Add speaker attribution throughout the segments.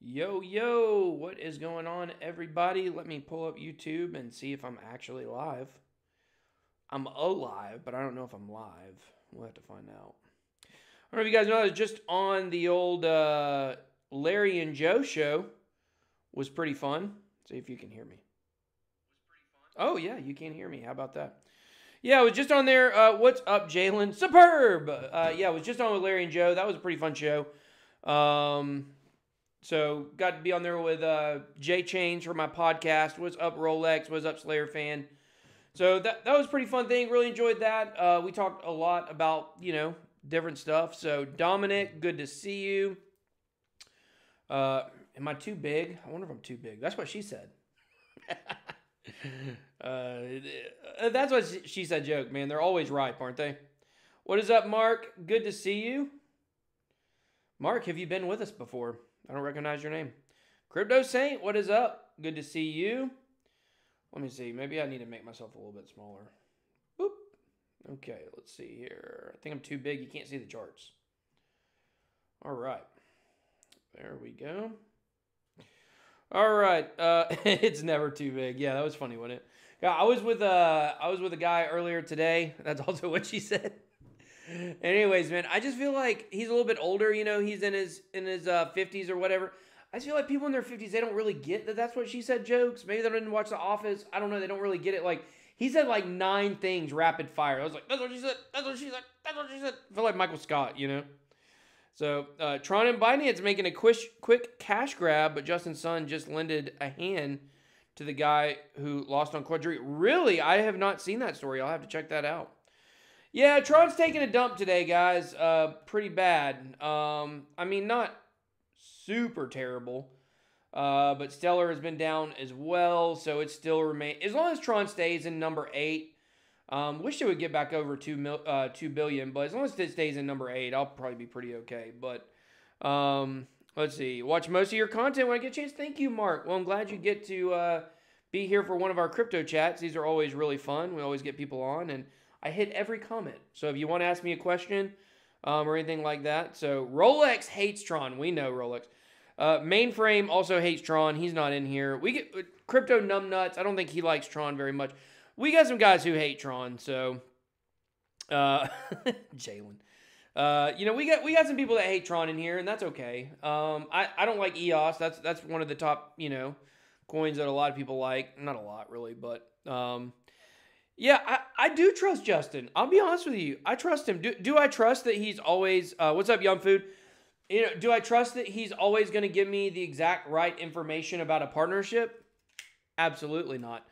Speaker 1: Yo, yo, what is going on, everybody? Let me pull up YouTube and see if I'm actually live. I'm alive, but I don't know if I'm live. We'll have to find out. I don't know if you guys know, I was just on the old Larry and Joe show. Was pretty fun. See if you can hear me. Oh, yeah, you can hear me. How about that? Yeah, I was just on there. What's up, Jalen? Superb! Yeah, I was just on with Larry and Joe. That was a pretty fun show. So got to be on there with Jay Chains for my podcast. What's up, Rolex? What's up, Slayer fan? So that was a pretty fun thing. Really enjoyed that. We talked a lot about, different stuff. So Dominic, good to see you. Am I too big? I wonder if I'm too big. That's what she said. That's what she said joke, man. They're always ripe, aren't they? What is up, Mark? Good to see you. Mark, have you been with us before? I don't recognize your name. Crypto Saint, what is up? Good to see you. Let me see. Maybe I need to make myself a little bit smaller. Boop. Okay, let's see here. I think I'm too big. You can't see the charts. All right. There we go. All right. It's never too big. Yeah, that was funny, wasn't it? Yeah, I was with a guy earlier today. That's also what she said. Anyways, man, I just feel like he's a little bit older. He's in his 50s or whatever. I just feel like people in their 50s, they don't really get that that's what she said jokes. Maybe they didn't watch The Office. I don't know. They don't really get it. Like, he said like 9 things rapid fire. I was like, that's what she said. That's what she said. That's what she said. I feel like Michael Scott, So, Tron and Binance making a quick cash grab, but Justin Sun just lended a hand to the guy who lost on Quadri. Really? I have not seen that story. I'll have to check that out. Yeah, Tron's taking a dump today, guys. Pretty bad. I mean, not super terrible. But Stellar has been down as well, so it still remains. As long as Tron stays in number 8, wish it would get back over 2 billion, but as long as it stays in number 8, I'll probably be pretty okay. But let's see. Watch most of your content when I get a chance. Thank you, Mark. Well, I'm glad you get to be here for one of our crypto chats. These are always really fun. We always get people on, and I hit every comment. So if you want to ask me a question or anything like that. So Rolex hates Tron. We know Rolex. Mainframe also hates Tron. He's not in here. We get Crypto Numbnuts. I don't think he likes Tron very much. We got some guys who hate Tron. So Jalen. We got some people that hate Tron in here, and that's okay. I don't like EOS. That's one of the top, coins that a lot of people like. Not a lot really, but yeah, I do trust Justin. I'll be honest with you. I trust him. Do I trust that he's always... what's up, Young Food? Do I trust that he's always going to give me the exact right information about a partnership? Absolutely not.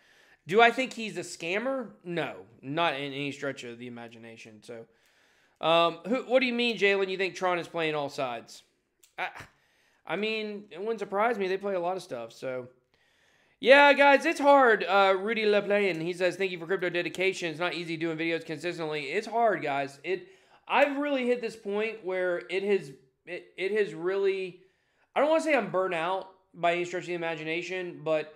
Speaker 1: Do I think he's a scammer? No, not in any stretch of the imagination. So, what do you mean, Jalen? You think Tron is playing all sides? I mean, it wouldn't surprise me. They play a lot of stuff, so... Yeah, guys, it's hard. Rudy LePlayan, he says, thank you for crypto dedication. It's not easy doing videos consistently. It's hard, guys. I've really hit this point where it has really, I don't want to say I'm burnt out by any stretch of the imagination, but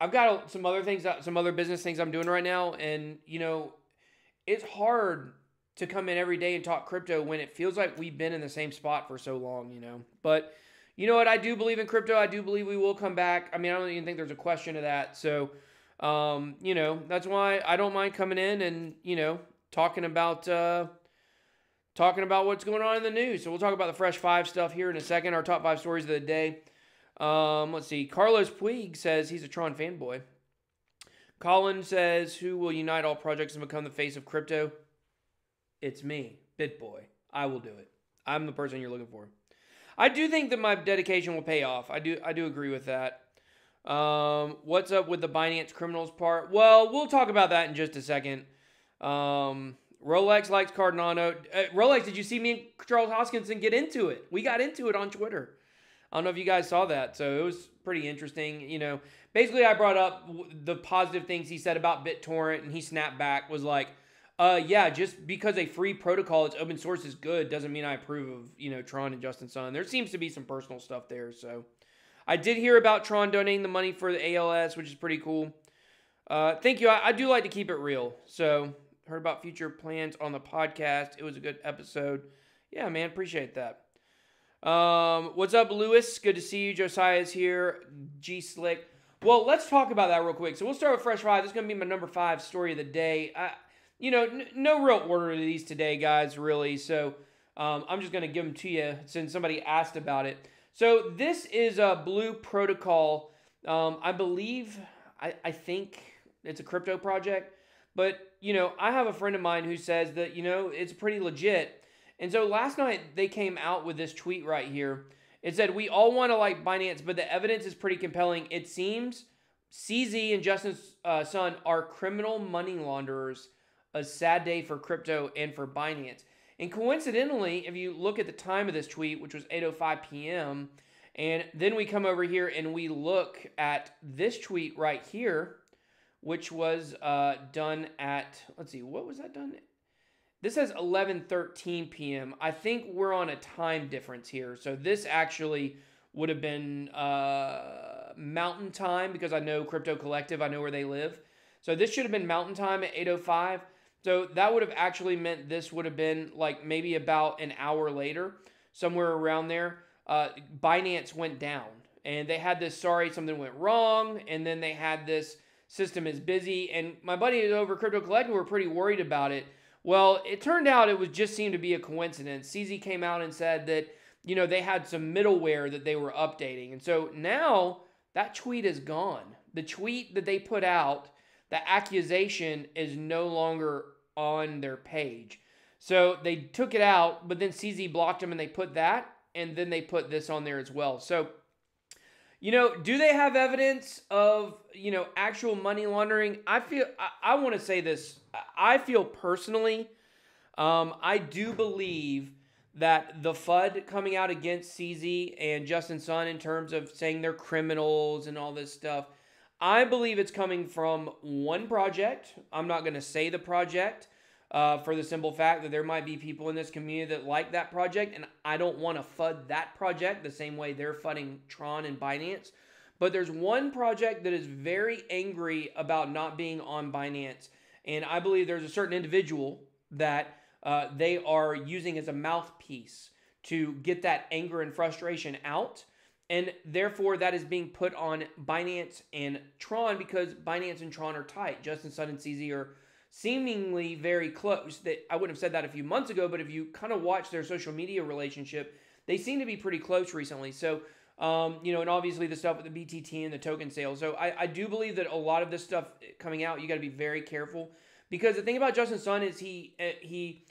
Speaker 1: I've got some other things, some other business things I'm doing right now. And, it's hard to come in every day and talk crypto when it feels like we've been in the same spot for so long, But you know what? I do believe in crypto. I do believe we will come back. I mean, I don't even think there's a question of that. So, that's why I don't mind coming in and, talking about what's going on in the news. So we'll talk about the Fresh 5 stuff here in a second. Our top 5 stories of the day. Let's see. Carlos Puig says he's a Tron fanboy. Colin says, who will unite all projects and become the face of crypto? It's me, BitBoy. I will do it. I'm the person you're looking for. I do think that my dedication will pay off. I do agree with that. What's up with the Binance criminals part? Well, we'll talk about that in just a second. Rolex likes Cardano. Rolex, did you see me and Charles Hoskinson get into it? We got into it on Twitter. I don't know if you guys saw that. So it was pretty interesting. Basically I brought up the positive things he said about BitTorrent, and he snapped back, was like, yeah, just because a free protocol that's open source is good doesn't mean I approve of, Tron and Justin Sun. There seems to be some personal stuff there. So I did hear about Tron donating the money for the ALS, which is pretty cool. Thank you. I do like to keep it real. So heard about future plans on the podcast. It was a good episode. Yeah, man, appreciate that. What's up, Lewis? Good to see you. Josiah's here. G Slick. Well, let's talk about that real quick. So we'll start with Fresh 5. This is going to be my number 5 story of the day. No real order to these today, guys, really. So I'm just going to give them to you since somebody asked about it. So this is a Blue Protocol. I believe, I think it's a crypto project. But, I have a friend of mine who says that, it's pretty legit. And so last night they came out with this tweet right here. It said, "We all want to like Binance, but the evidence is pretty compelling. It seems CZ and Justin Sun are criminal money launderers. A sad day for crypto and for Binance." And coincidentally, if you look at the time of this tweet, which was 8:05 p.m., and then we come over here and we look at this tweet right here, which was done at, let's see, what was that done? This says 11:13 p.m. I think we're on a time difference here. So this actually would have been Mountain Time because I know Crypto Collective. I know where they live. So this should have been Mountain Time at 8:05. So that would have actually meant this would have been like maybe about an hour later, somewhere around there. Binance went down and they had this, sorry, something went wrong. And then they had this system is busy. And my buddies over Crypto Collective were pretty worried about it. Well, it turned out it just seemed to be a coincidence. CZ came out and said that, they had some middleware that they were updating. And so now that tweet is gone. The tweet that they put out, the accusation is no longer on their page. So they took it out, but then CZ blocked them and they put that, and then they put this on there as well. So, do they have evidence of, actual money laundering? I want to say this. I feel personally, I do believe that the FUD coming out against CZ and Justin Sun in terms of saying they're criminals and all this stuff, I believe it's coming from one project. I'm not going to say the project for the simple fact that there might be people in this community that like that project, and I don't want to FUD that project the same way they're FUDding Tron and Binance. But there's one project that is very angry about not being on Binance, and I believe there's a certain individual that they are using as a mouthpiece to get that anger and frustration out. And therefore, that is being put on Binance and Tron because Binance and Tron are tight. Justin Sun and CZ are seemingly very close. I wouldn't have said that a few months ago, but if you kind of watch their social media relationship, they seem to be pretty close recently. So, and obviously the stuff with the BTT and the token sales. So I do believe that a lot of this stuff coming out, you got to be very careful. Because the thing about Justin Sun is he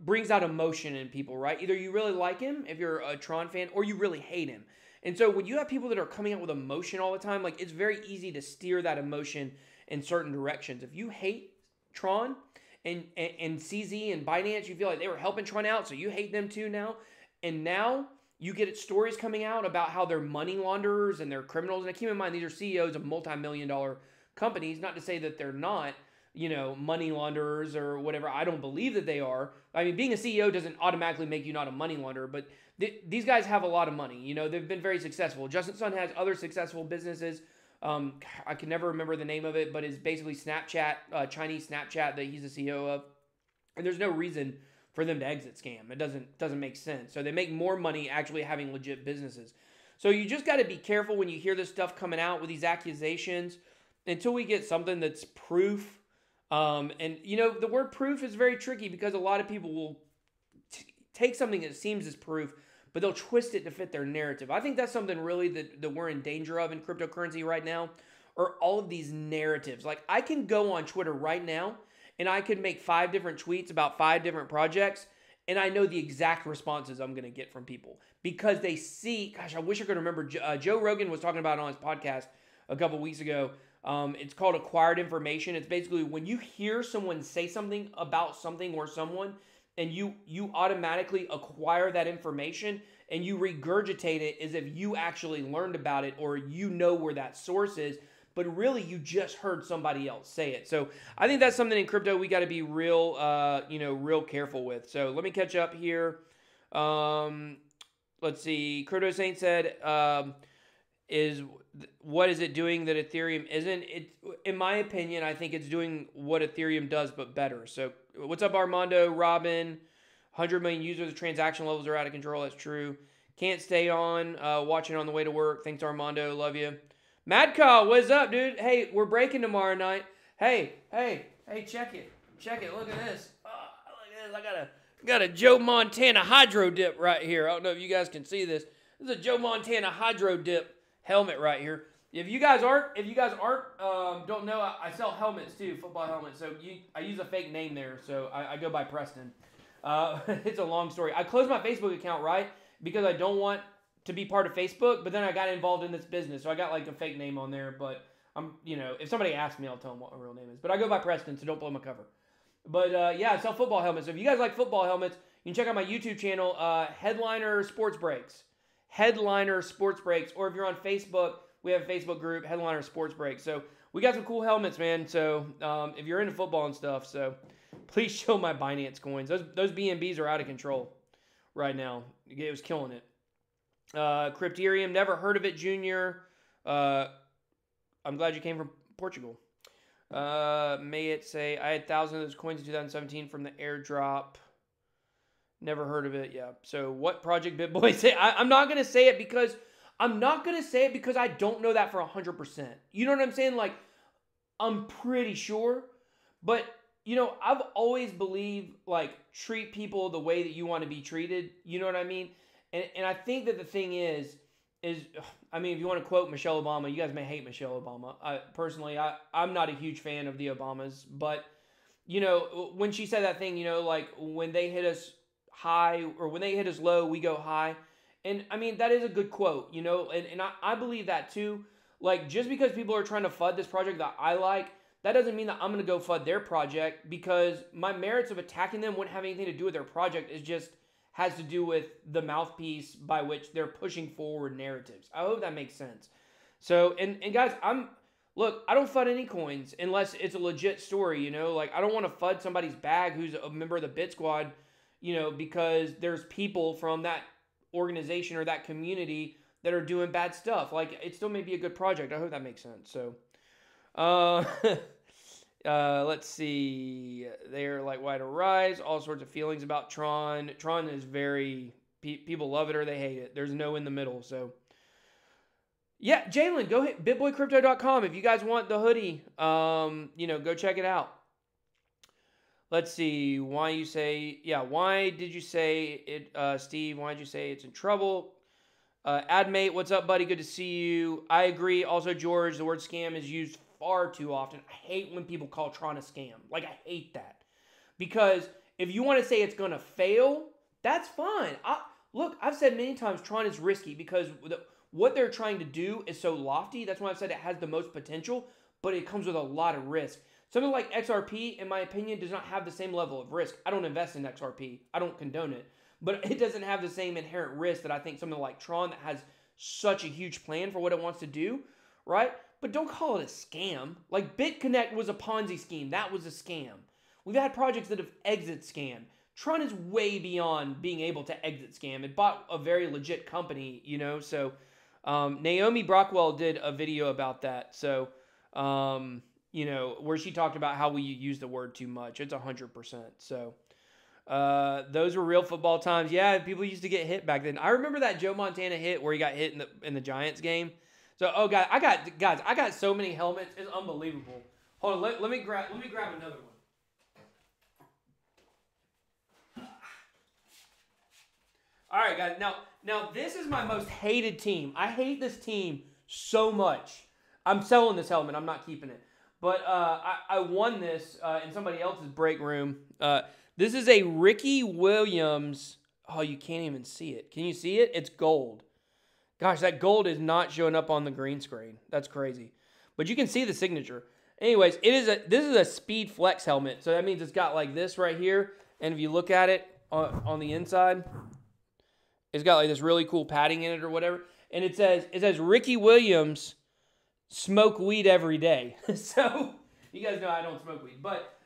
Speaker 1: brings out emotion in people, right? Either you really like him if you're a Tron fan, or you really hate him. And so when you have people that are coming out with emotion all the time, like it's very easy to steer that emotion in certain directions. If you hate Tron and CZ and Binance, you feel like they were helping Tron out, so you hate them too now. And now you get stories coming out about how they're money launderers and they're criminals. And keep in mind, these are CEOs of multi-million-dollar companies. Not to say that they're not, money launderers or whatever. I don't believe that they are. I mean, being a CEO doesn't automatically make you not a money launderer, but these guys have a lot of money. They've been very successful. Justin Sun has other successful businesses. I can never remember the name of it, but it's basically Snapchat, Chinese Snapchat that he's the CEO of. And there's no reason for them to exit scam. It doesn't make sense. So they make more money actually having legit businesses. So you just got to be careful when you hear this stuff coming out with these accusations until we get something that's proof. The word proof is very tricky because a lot of people will take something that seems as proof, but they'll twist it to fit their narrative. I think that's something really that we're in danger of in cryptocurrency right now, are all of these narratives. Like I can go on Twitter right now and I could make 5 different tweets about 5 different projects, and I know the exact responses I'm going to get from people because they see, gosh, I wish I could remember. Joe Rogan was talking about it on his podcast a couple weeks ago. It's called acquired information. It's basically when you hear someone say something about something or someone, and you automatically acquire that information and you regurgitate it as if you actually learned about it or where that source is, but really you just heard somebody else say it. So I think that's something in crypto we got to be real careful with. So let me catch up here. Let's see. Crypto Saint said, what is it doing that Ethereum isn't? In my opinion, I think it's doing what Ethereum does, but better. So what's up, Armando, Robin, 100 million users. The transaction levels are out of control. That's true. Can't stay on. Watching on the way to work. Thanks, Armando. Love you. Mad Kyle, what's up, dude? Hey, we're breaking tomorrow night. Hey, check it. Check it. Look at this. Oh, look at this. I got a Joe Montana hydro dip right here. I don't know if you guys can see this. This is a Joe Montana hydro dip helmet right here. If you guys don't know, I sell helmets too, football helmets. So I use a fake name there. So I go by Preston. It's a long story. I closed my Facebook account, right? Because I don't want to be part of Facebook, but then I got involved in this business. So I got like a fake name on there, but if somebody asks me, I'll tell them what my real name is. But I go by Preston, so don't blow my cover. But yeah, I sell football helmets. So if you guys like football helmets, you can check out my YouTube channel, Headliner Sports Breaks. Headliner Sports Breaks. Or if you're on Facebook, we have a Facebook group, Headliner Sports Breaks. So we got some cool helmets, man. So if you're into football and stuff, so please show my Binance coins. Those BNBs are out of control right now. It was killing it. Crypterium, never heard of it, Junior. I'm glad you came from Portugal. May it say, I had 1,000 of those coins in 2017 from the airdrop. Never heard of it. Yeah. So what project BitBoy say? I'm not going to say it because I don't know that for 100%. You know what I'm saying? Like, I'm pretty sure, but I've always believed, like, treat people the way that you want to be treated. You know what I mean? And I think that the thing is, I mean, if you want to quote Michelle Obama, you guys may hate Michelle Obama. Personally, I'm not a huge fan of the Obamas. But, when she said that thing, like, when they hit us high or when they hit us low, we go high. And, I mean, that is a good quote, and I believe that too. Like, just because people are trying to FUD this project that I like, that doesn't mean that I'm going to go FUD their project, because my merits of attacking them wouldn't have anything to do with their project. It just has to do with the mouthpiece by which they're pushing forward narratives. I hope that makes sense. So, and guys, I don't FUD any coins unless it's a legit story, Like, I don't want to FUD somebody's bag who's a member of the BitSquad, because there's people from that organization or that community that are doing bad stuff. Like, it still may be a good project. I hope that makes sense. So, let's see. They're like, why to rise? All sorts of feelings about Tron. Tron is people love it or they hate it. There's no in the middle. So, yeah, Jalen, go hit bitboycrypto.com if you guys want the hoodie. Go check it out. Let's see. Why did you say it, Steve? Why did you say it's in trouble? Admate, what's up, buddy? Good to see you. I agree. Also, George, the word scam is used far too often. I hate when people call Tron a scam. Like, I hate that. Because if you want to say it's going to fail, that's fine. I've said many times Tron is risky because what they're trying to do is so lofty. That's why I've said it has the most potential, but it comes with a lot of risk. Something like XRP, in my opinion, does not have the same level of risk. I don't invest in XRP. I don't condone it. But it doesn't have the same inherent risk that I think something like Tron, that has such a huge plan for what it wants to do, right? But don't call it a scam. Like, BitConnect was a Ponzi scheme. That was a scam. We've had projects that have exit scammed. Tron is way beyond being able to exit scam. It bought a very legit company, So, Naomi Brockwell did a video about that. So, where she talked about how we use the word too much. It's 100%. So, those were real football times. Yeah, people used to get hit back then. I remember that Joe Montana hit where he got hit in the Giants game. So, guys, I got so many helmets. It's unbelievable. Hold on, let me grab another one. All right, guys. Now this is my most hated team. I hate this team so much. I'm selling this helmet. I'm not keeping it. But I won this in somebody else's break room. This is a Ricky Williams. Oh, you can't even see it. Can you see it? It's gold. Gosh, that gold is not showing up on the green screen. That's crazy. But you can see the signature. Anyways, this is a Speed Flex helmet. So that means it's got like this right here. And if you look at it on the inside, it's got like this really cool padding in it or whatever. And it says Ricky Williams, smoke weed every day. So you guys know I don't smoke weed. But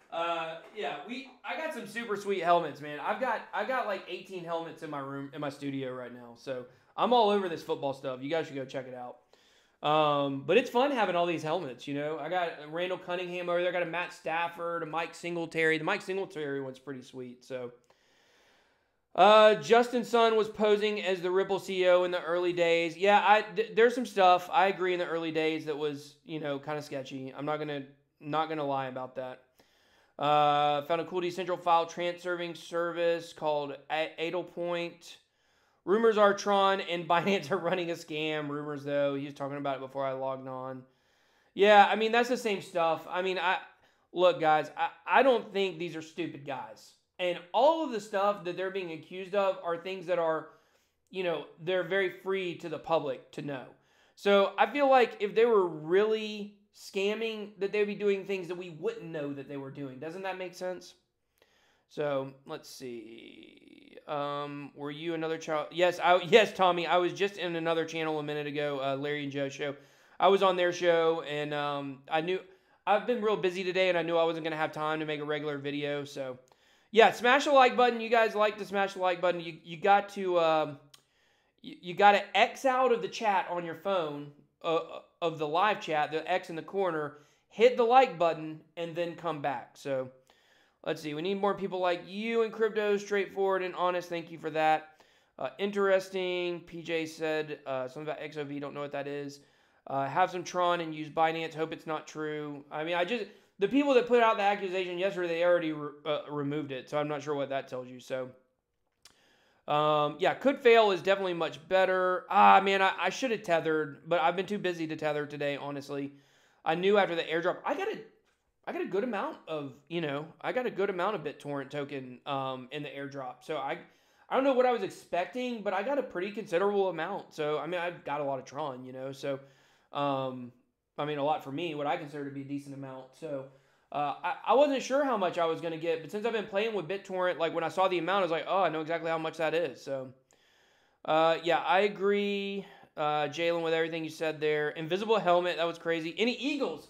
Speaker 1: yeah, I got some super sweet helmets, man. I got like 18 helmets in my room, in my studio right now. So I'm all over this football stuff. You guys should go check it out. But it's fun having all these helmets, I got Randall Cunningham over there. I got a Matt Stafford, a Mike Singletary. The Mike Singletary one's pretty sweet. So Justin Sun was posing as the Ripple CEO in the early days. Yeah, there's some stuff I agree in the early days that was, kind of sketchy. I'm not gonna lie about that. Found a cool decentral file transferring service called Adelpoint. Rumors are Tron and Binance are running a scam. Rumors though, he was talking about it before I logged on. Yeah, I mean that's the same stuff. I mean, look, guys, I don't think these are stupid guys. And all of the stuff that they're being accused of are things that are, they're very free to the public to know. So I feel like if they were really scamming, that they'd be doing things that we wouldn't know that they were doing. Doesn't that make sense? So let's see. Were you another child? Yes, yes, Tommy. I was just in another channel a minute ago, Larry and Joe show. I was on their show, and I've been real busy today, and I knew I wasn't going to have time to make a regular video, so. Yeah, smash the like button. You guys like to smash the like button. You got to you got to X out of the chat on your phone of the live chat, the X in the corner. Hit the like button and then come back. So let's see. We need more people like you in crypto, straightforward and honest. Thank you for that. Interesting. PJ said something about XOV. Don't know what that is. Have some Tron and use Binance. Hope it's not true. I mean, the people that put out the accusation yesterday, they already removed it, so I'm not sure what that tells you. So, yeah, could fail is definitely much better. Man, I should have tethered, but I've been too busy to tether today, honestly. I knew after the airdrop, I got a good amount of, I got a good amount of BitTorrent token in the airdrop. So I don't know what I was expecting, but I got a pretty considerable amount. So, I mean, I've got a lot of Tron, so, I mean, a lot for me, what I consider to be a decent amount. So I wasn't sure how much I was going to get, but since I've been playing with BitTorrent, like when I saw the amount, I was like, oh, I know exactly how much that is. So yeah, I agree, Jalen, with everything you said there. Invisible helmet, that was crazy. Any Eagles?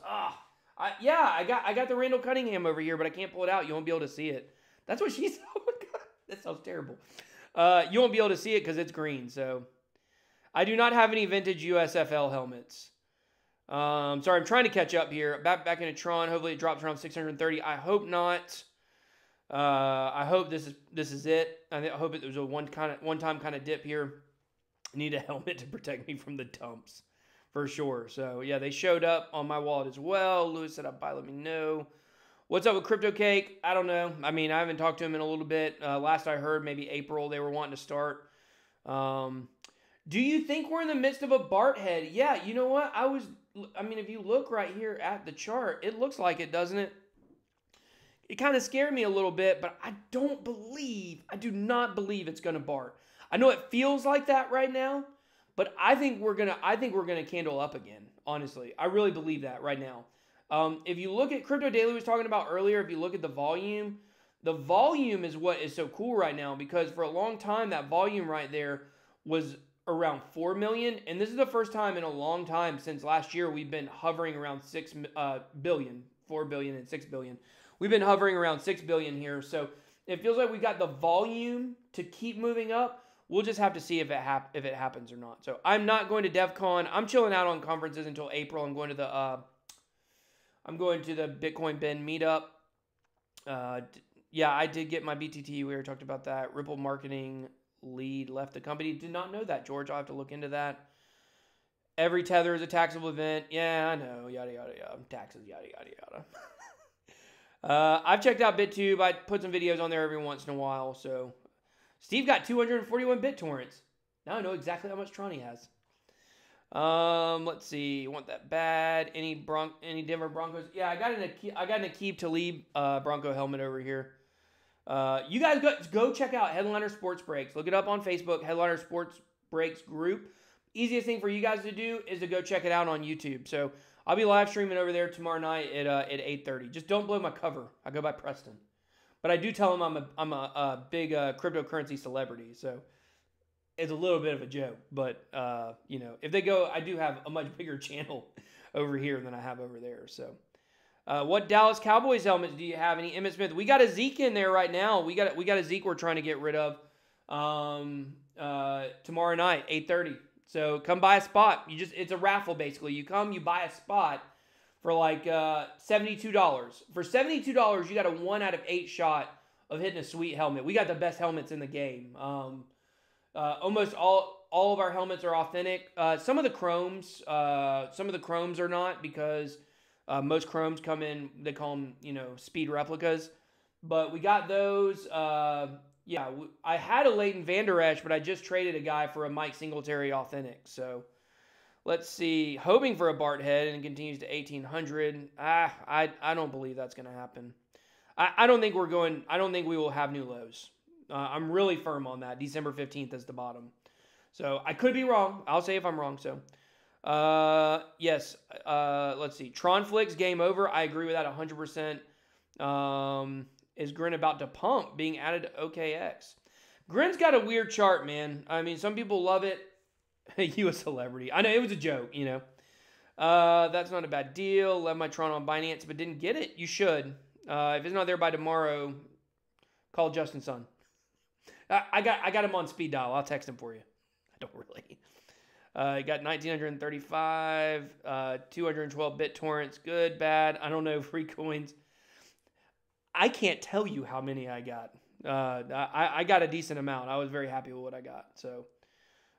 Speaker 1: Yeah, I got the Randall Cunningham over here, but I can't pull it out. You won't be able to see it. That's what she said. Oh my God, that sounds terrible. You won't be able to see it because it's green. So I do not have any vintage USFL helmets. Sorry, I'm trying to catch up here. Back into Tron. Hopefully it drops around 630. I hope not. I hope this is it. I hope it was a one-time kind of dip here. I need a helmet to protect me from the dumps, for sure. So yeah, they showed up on my wallet as well. Lewis said, "I'll buy. Let me know." What's up with Crypto Cake? I don't know. I mean, I haven't talked to him in a little bit. Last I heard, maybe April they were wanting to start. Do you think we're in the midst of a BART head? Yeah, you know what? I mean, if you look right here at the chart, it looks like it, doesn't it? It kind of scared me a little bit, but I do not believe it's going to BART. I know it feels like that right now, but I think we're gonna candle up again. Honestly, I really believe that right now. If you look at Crypto Daily was talking about earlier, if you look at the volume is what is so cool right now, because for a long time that volume right there was around 4 million, and this is the first time in a long time since last year we've been hovering around 6 billion, 4 billion and 6 billion. We've been hovering around 6 billion here, so it feels like we got the volume to keep moving up. We'll just have to see if it happens or not. So I'm not going to DEF CON. I'm chilling out on conferences until April. I'm going to the Bitcoin Ben meetup. Yeah, I did get my BTT. We already talked about that. Ripple marketing lead left the company. Did not know that, George. I'll have to look into that. Every tether is a taxable event. Yeah, I know. Yada, yada, yada. Taxes, yada, yada, yada. I've checked out BitTube. I put some videos on there every once in a while. So Steve got 241 BitTorrents. Now I know exactly how much Tron he has. Let's see. Want that bad? Any Denver Broncos? Yeah, I got an Aqib Talib Bronco helmet over here. You guys go check out Headliner Sports Breaks. Look it up on Facebook, Headliner Sports Breaks group. Easiest thing for you guys to do is to go check it out on YouTube. So I'll be live streaming over there tomorrow night at 8:30. Just don't blow my cover. I go by Preston, but I do tell them I'm a big cryptocurrency celebrity. So it's a little bit of a joke, but if they go, I do have a much bigger channel over here than I have over there. So. What Dallas Cowboys helmets do you have? Any Emmitt Smith? We got a Zeke in there right now. We got a Zeke we're trying to get rid of tomorrow night, 8:30. So come buy a spot. It's a raffle basically. You come, you buy a spot for like $72. For $72, you got a 1 out of 8 shot of hitting a sweet helmet. We got the best helmets in the game. Almost all of our helmets are authentic. Some of the chromes are not, because most chromes come in, they call them, speed replicas. But we got those. Yeah, I had a Leighton Vander Esch, but I just traded a guy for a Mike Singletary authentic. So let's see. Hoping for a Bart head, and it continues to 1,800. I don't believe that's going to happen. I don't think we will have new lows. I'm really firm on that. December 15th is the bottom. So I could be wrong. I'll say if I'm wrong. So yes. Let's see. Tron Flicks, game over. I agree with that 100%. Is Grin about to pump being added to OKX? Grin's got a weird chart, man. I mean, some people love it. You a celebrity. I know, it was a joke, That's not a bad deal. Left my Tron on Binance, but didn't get it. You should. If it's not there by tomorrow, call Justin Sun. I got him on speed dial. I'll text him for you. I don't really. Got 1,935, 212 BitTorrents. Good, bad. I don't know. Free coins. I can't tell you how many I got. I got a decent amount. I was very happy with what I got. So,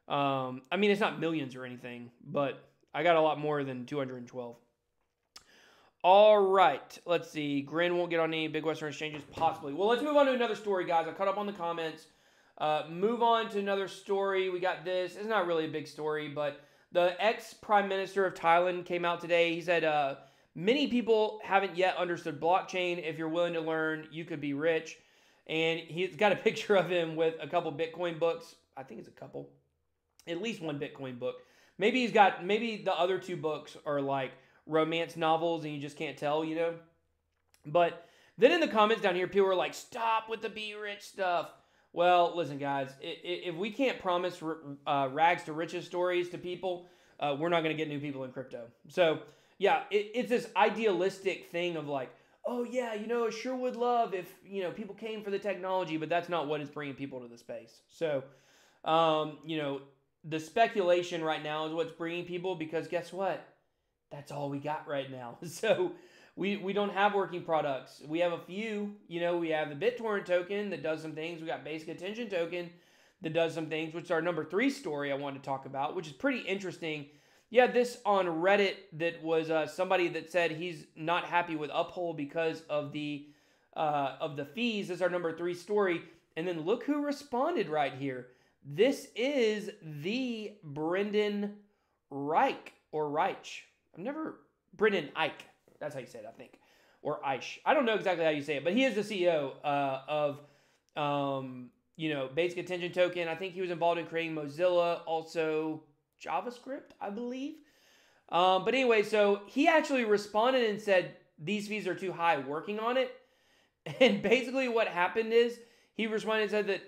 Speaker 1: I mean, it's not millions or anything, but I got a lot more than 212. All right. Let's see. Grin won't get on any big Western exchanges, possibly. Well, let's move on to another story, guys. I caught up on the comments. Move on to another story. We got this. It's not really a big story, but the ex-prime minister of Thailand came out today. He said, many people haven't yet understood blockchain. If you're willing to learn, you could be rich. And he's got a picture of him with a couple Bitcoin books. I think it's a couple. At least one Bitcoin book. Maybe the other two books are like romance novels and you just can't tell, But then in the comments down here, people were like, stop with the be rich stuff. Well, listen, guys, if we can't promise rags to riches stories to people, we're not going to get new people in crypto. So, yeah, it's this idealistic thing of like, oh, yeah, I sure would love if, people came for the technology, but that's not what is bringing people to the space. So, the speculation right now is what's bringing people, because guess what? That's all we got right now. So, we don't have working products. We have a few. We have the BitTorrent token that does some things. We got Basic Attention token that does some things, which is our number 3 story I wanted to talk about, which is pretty interesting. Yeah, this on Reddit that was somebody that said he's not happy with Uphold because of the fees. This is our number 3 story. And then look who responded right here. This is the Brendan Reich or Reich. Brendan Ike. That's how you say it, I think. Or Aish. I don't know exactly how you say it, but he is the CEO of Basic Attention Token. I think he was involved in creating Mozilla, also JavaScript, I believe. But anyway, so he actually responded and said, these fees are too high, working on it. And basically what happened is he responded and said that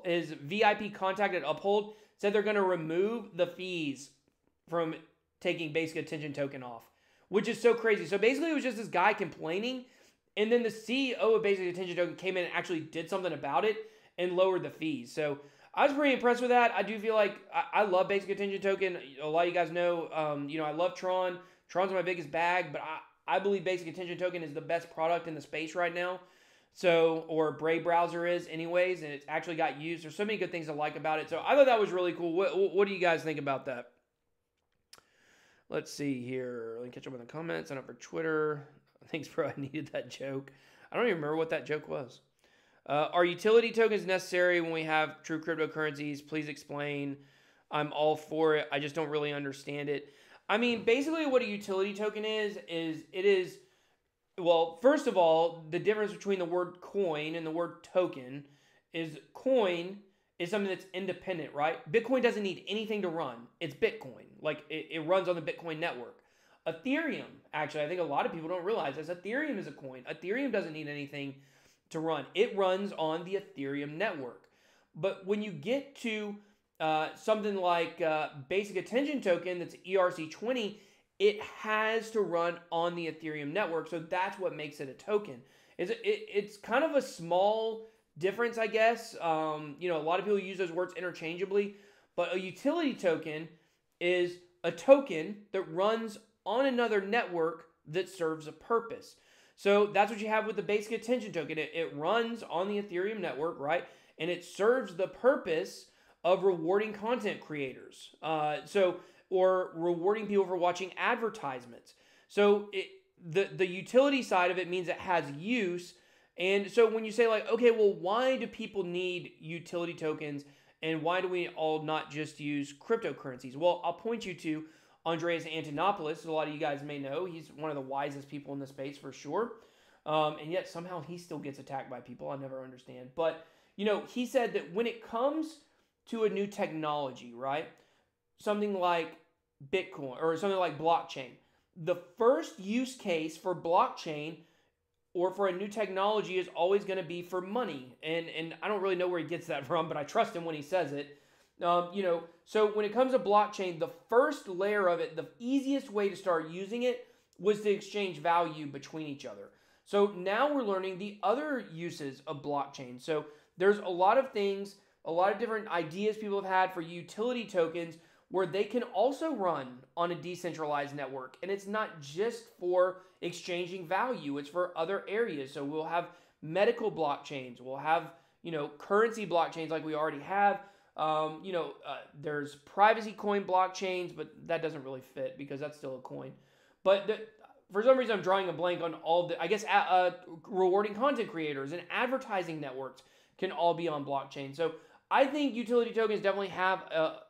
Speaker 1: his VIP contact at Uphold said they're going to remove the fees from taking Basic Attention Token off, which is so crazy. So basically it was just this guy complaining, and then the CEO of Basic Attention Token came in and actually did something about it and lowered the fees. So I was pretty impressed with that. I do feel like I love Basic Attention Token. A lot of you guys know, I love Tron. Tron's my biggest bag, but I believe Basic Attention Token is the best product in the space right now. So, or Brave browser is anyways, and it's actually got used. There's so many good things I like about it. So I thought that was really cool. What do you guys think about that? Let's see here. Let me catch up in the comments. Sign up for Twitter. Thanks, bro. I needed that joke. I don't even remember what that joke was. Are utility tokens necessary when we have true cryptocurrencies? Please explain. I'm all for it. I just don't really understand it. I mean, basically what a utility token is, well, first of all, the difference between the word coin and the word token is coin is something that's independent, right? Bitcoin doesn't need anything to run. It's Bitcoin. Like, it runs on the Bitcoin network. Ethereum, actually, I think a lot of people don't realize this. Ethereum is a coin. Ethereum doesn't need anything to run. It runs on the Ethereum network. But when you get to something like Basic Attention Token that's ERC20, it has to run on the Ethereum network. So that's what makes it a token. It's kind of a small difference, I guess. A lot of people use those words interchangeably. But a utility token is a token that runs on another network that serves a purpose. So that's what you have with the basic attention token. It runs on the Ethereum network, right? And it serves the purpose of rewarding content creators. Or rewarding people for watching advertisements. So the utility side of it means it has use. And so when you say like, okay, well, why do people need utility tokens and why do we all not just use cryptocurrencies? Well, I'll point you to Andreas Antonopoulos. A lot of you guys may know he's one of the wisest people in the space for sure. And yet somehow he still gets attacked by people. I never understand. But, he said that when it comes to a new technology, right? Something like Bitcoin or something like blockchain, the first use case for blockchain or for a new technology is always going to be for money. And I don't really know where he gets that from, but I trust him when he says it. So when it comes to blockchain, the first layer of it, the easiest way to start using it was to exchange value between each other. So now we're learning the other uses of blockchain. So there's a lot of things, a lot of different ideas people have had for utility tokens where they can also run on a decentralized network. And it's not just for exchanging value, it's for other areas. So we'll have medical blockchains, we'll have, currency blockchains like we already have. There's privacy coin blockchains, but that doesn't really fit because that's still a coin. But for some reason, I'm drawing a blank on all the, I guess, rewarding content creators and advertising networks can all be on blockchain. So I think utility tokens definitely have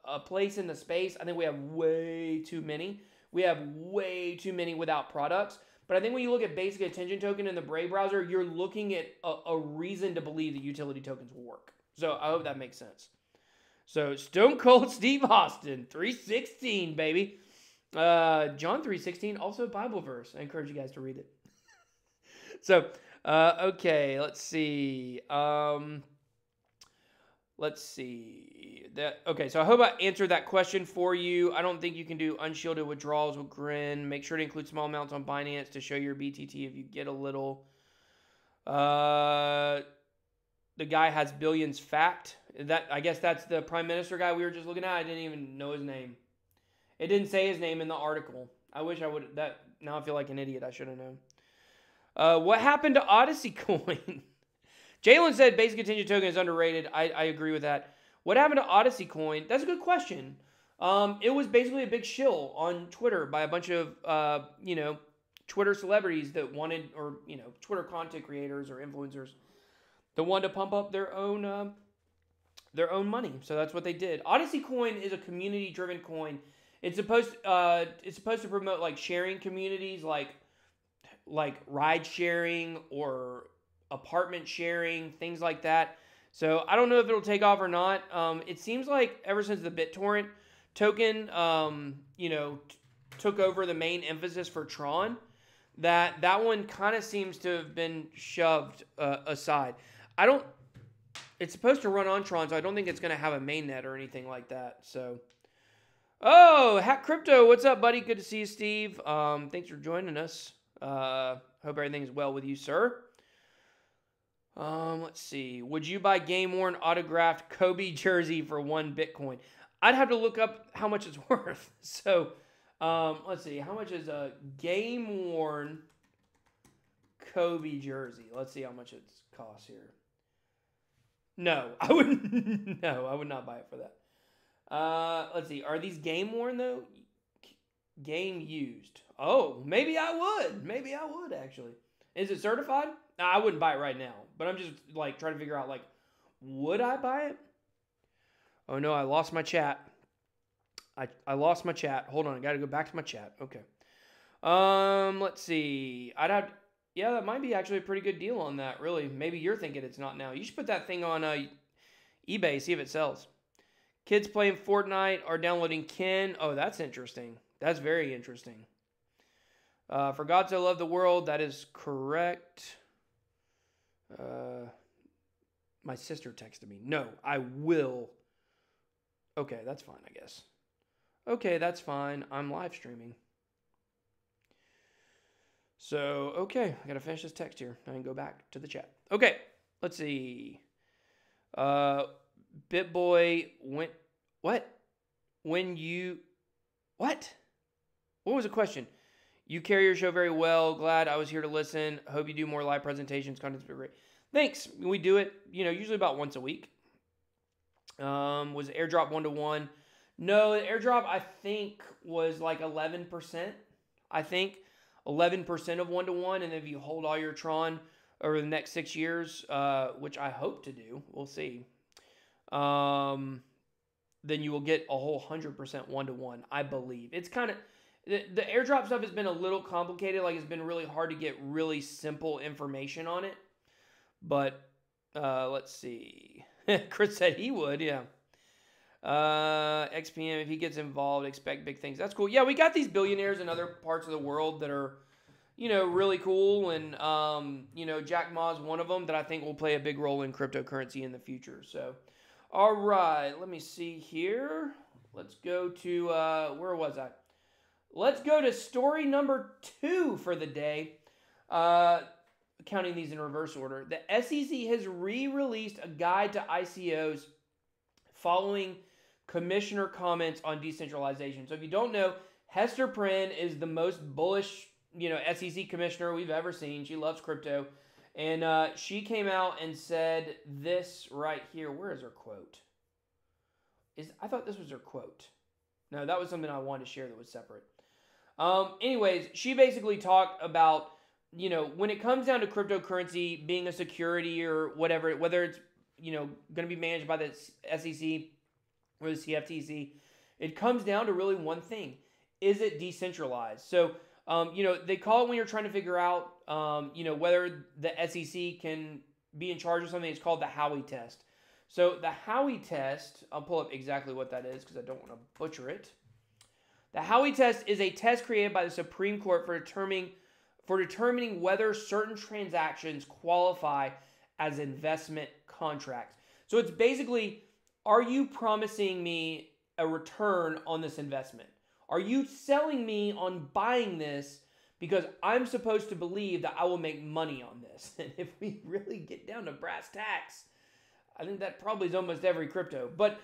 Speaker 1: a place in the space. I think we have way too many. We have way too many without products. But I think when you look at basic attention token in the Brave browser, you're looking at a reason to believe that utility tokens will work. So I hope that makes sense. So Stone Cold Steve Austin, 316, baby. John 316, also a Bible verse. I encourage you guys to read it. So, okay, let's see. Okay, so I hope I answered that question for you. I don't think you can do unshielded withdrawals with Grin. Make sure to include small amounts on Binance to show your BTT if you get a little. The guy has billions fact. I guess that's the prime minister guy we were just looking at. I didn't even know his name. It didn't say his name in the article. I wish I would. Now I feel like an idiot. I should have known. What happened to Odyssey Coin? Jalen said basic attention token is underrated. I agree with that. What happened to Odyssey Coin? That's a good question. It was basically a big shill on Twitter by a bunch of Twitter celebrities that wanted, or Twitter content creators or influencers that wanted to pump up their own money. So that's what they did. Odyssey Coin is a community-driven coin. It's supposed to promote like sharing communities, like ride sharing or apartment sharing, things like that. So I don't know if it'll take off or not. It seems like ever since the BitTorrent token, took over the main emphasis for Tron, that one kind of seems to have been shoved aside. It's supposed to run on Tron, so I don't think it's going to have a mainnet or anything like that. So, Hack Crypto, what's up, buddy? Good to see you, Steve. Thanks for joining us. Hope everything's well with you, sir. Let's see. Would you buy game-worn autographed Kobe jersey for 1 Bitcoin? I'd have to look up how much it's worth. So, let's see. How much is a game-worn Kobe jersey? Let's see how much it costs here. No, I wouldn't. No, I would not buy it for that. Let's see. Are these game-worn, though? Game used. Oh, maybe I would. Maybe I would, actually. Is it certified? No, I wouldn't buy it right now. But I'm just, trying to figure out, would I buy it? Oh, no, I lost my chat. I lost my chat. Hold on, I got to go back to my chat. Okay. Let's see. Yeah, that might be actually a pretty good deal on that, really. Maybe you're thinking it's not now. You should put that thing on eBay, see if it sells. Kids playing Fortnite are downloading Ken. Oh, that's interesting. That's very interesting. For God so loved the world, that is correct. My sister texted me. No, I will. Okay, that's fine, I guess. Okay, that's fine. I'm live streaming. So, okay, I gotta finish this text here. I can go back to the chat. Okay, let's see. BitBoy went, what? When you, what? What was the question? You carry your show very well. Glad I was here to listen. Hope you do more live presentations. Content's been great. Thanks. We do it, usually about once a week. Was airdrop 1-to-1? No, the airdrop I think was like 11%. I think 11% of 1-to-1, and if you hold all your Tron over the next 6 years, which I hope to do, we'll see. Then you will get a whole 100% 1-to-1. I believe it's kind of the airdrop stuff has been a little complicated. Like it's been really hard to get really simple information on it. But let's see. Chris said he would, yeah. XPM, if he gets involved, expect big things. That's cool. Yeah, we got these billionaires in other parts of the world that are, really cool. And, Jack Ma's one of them that I think will play a big role in cryptocurrency in the future. So, all right, let me see here. Let's go to, where was I? Let's go to story number 2 for the day. Counting these in reverse order. The SEC has re-released a guide to ICOs following commissioner comments on decentralization. So if you don't know, Hester Prynne is the most bullish, SEC commissioner we've ever seen. She loves crypto. And she came out and said this right here. Where is her quote? I thought this was her quote. No, that was something I wanted to share that was separate. Anyways, she basically talked about, when it comes down to cryptocurrency being a security or whatever, whether it's, going to be managed by the SEC or the CFTC, it comes down to really one thing. Is it decentralized? So, they call it when you're trying to figure out, whether the SEC can be in charge of something. It's called the Howey test. So the Howey test, I'll pull up exactly what that is because I don't want to butcher it. The Howey test is a test created by the Supreme Court for determining whether certain transactions qualify as investment contracts. So it's basically, are you promising me a return on this investment? Are you selling me on buying this because I'm supposed to believe that I will make money on this? And if we really get down to brass tacks, I think that probably is almost every crypto. But,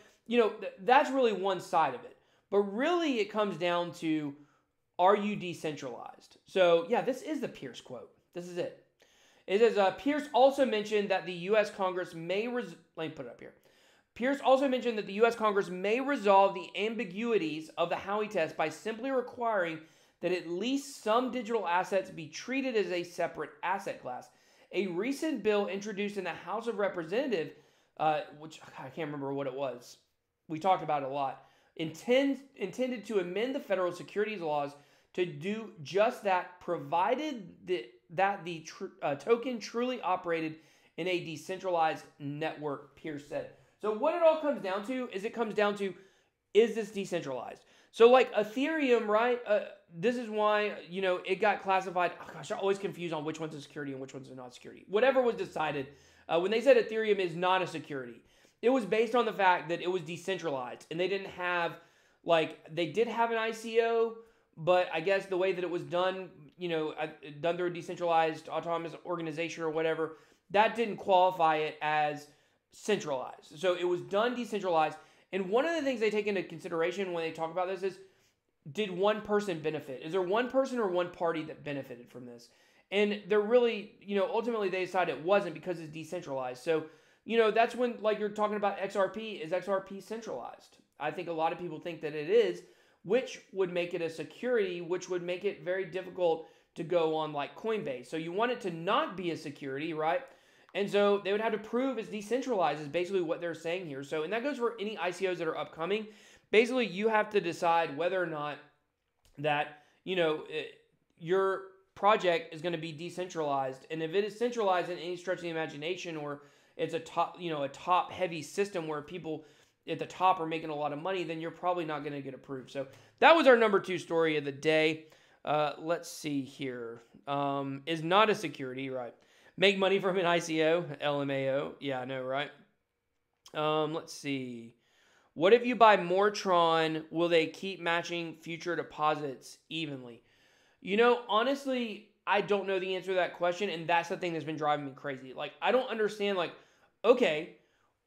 Speaker 1: that's really one side of it. But really it comes down to, are you decentralized? So, yeah, this is the Pierce quote. This is it. It says, Pierce also mentioned that the U.S. Congress may... Let me put it up here. Pierce also mentioned that the U.S. Congress may resolve the ambiguities of the Howey test by simply requiring that at least some digital assets be treated as a separate asset class. A recent bill introduced in the House of Representatives, which I can't remember what it was. We talked about it a lot. Intended to amend the federal securities laws to do just that, provided that the token truly operated in a decentralized network, Pierce said. So what it all comes down to is is this decentralized? So like Ethereum, right? This is why, it got classified. Oh gosh, I'm always confused on which one's a security and which one's a not security. Whatever was decided, when they said Ethereum is not a security, it was based on the fact that it was decentralized and they didn't have, they did have an ICO, but I guess the way that it was done, done through a decentralized autonomous organization or whatever, that didn't qualify it as centralized. So it was done decentralized. And one of the things they take into consideration when they talk about this is, did one person benefit? Is there one person or one party that benefited from this? And they're really, ultimately they decided it wasn't because it's decentralized. So, that's when, you're talking about XRP. Is XRP centralized? I think a lot of people think that it is, which would make it a security, which would make it very difficult to go on like Coinbase. So you want it to not be a security, right? And so they would have to prove it's decentralized is basically what they're saying here. So, and that goes for any ICOs that are upcoming. Basically, you have to decide whether or not that, your project is going to be decentralized. And if it is centralized in any stretch of the imagination, or it's a top heavy system where people at the top are making a lot of money, then you're probably not going to get approved. So that was our number 2 story of the day. Let's see here. Is not a security, right? Make money from an ICO, LMAO. Yeah, I know, right? Let's see. What if you buy more Tron? Will they keep matching future deposits evenly? Honestly, I don't know the answer to that question, and that's the thing that's been driving me crazy. I don't understand, okay,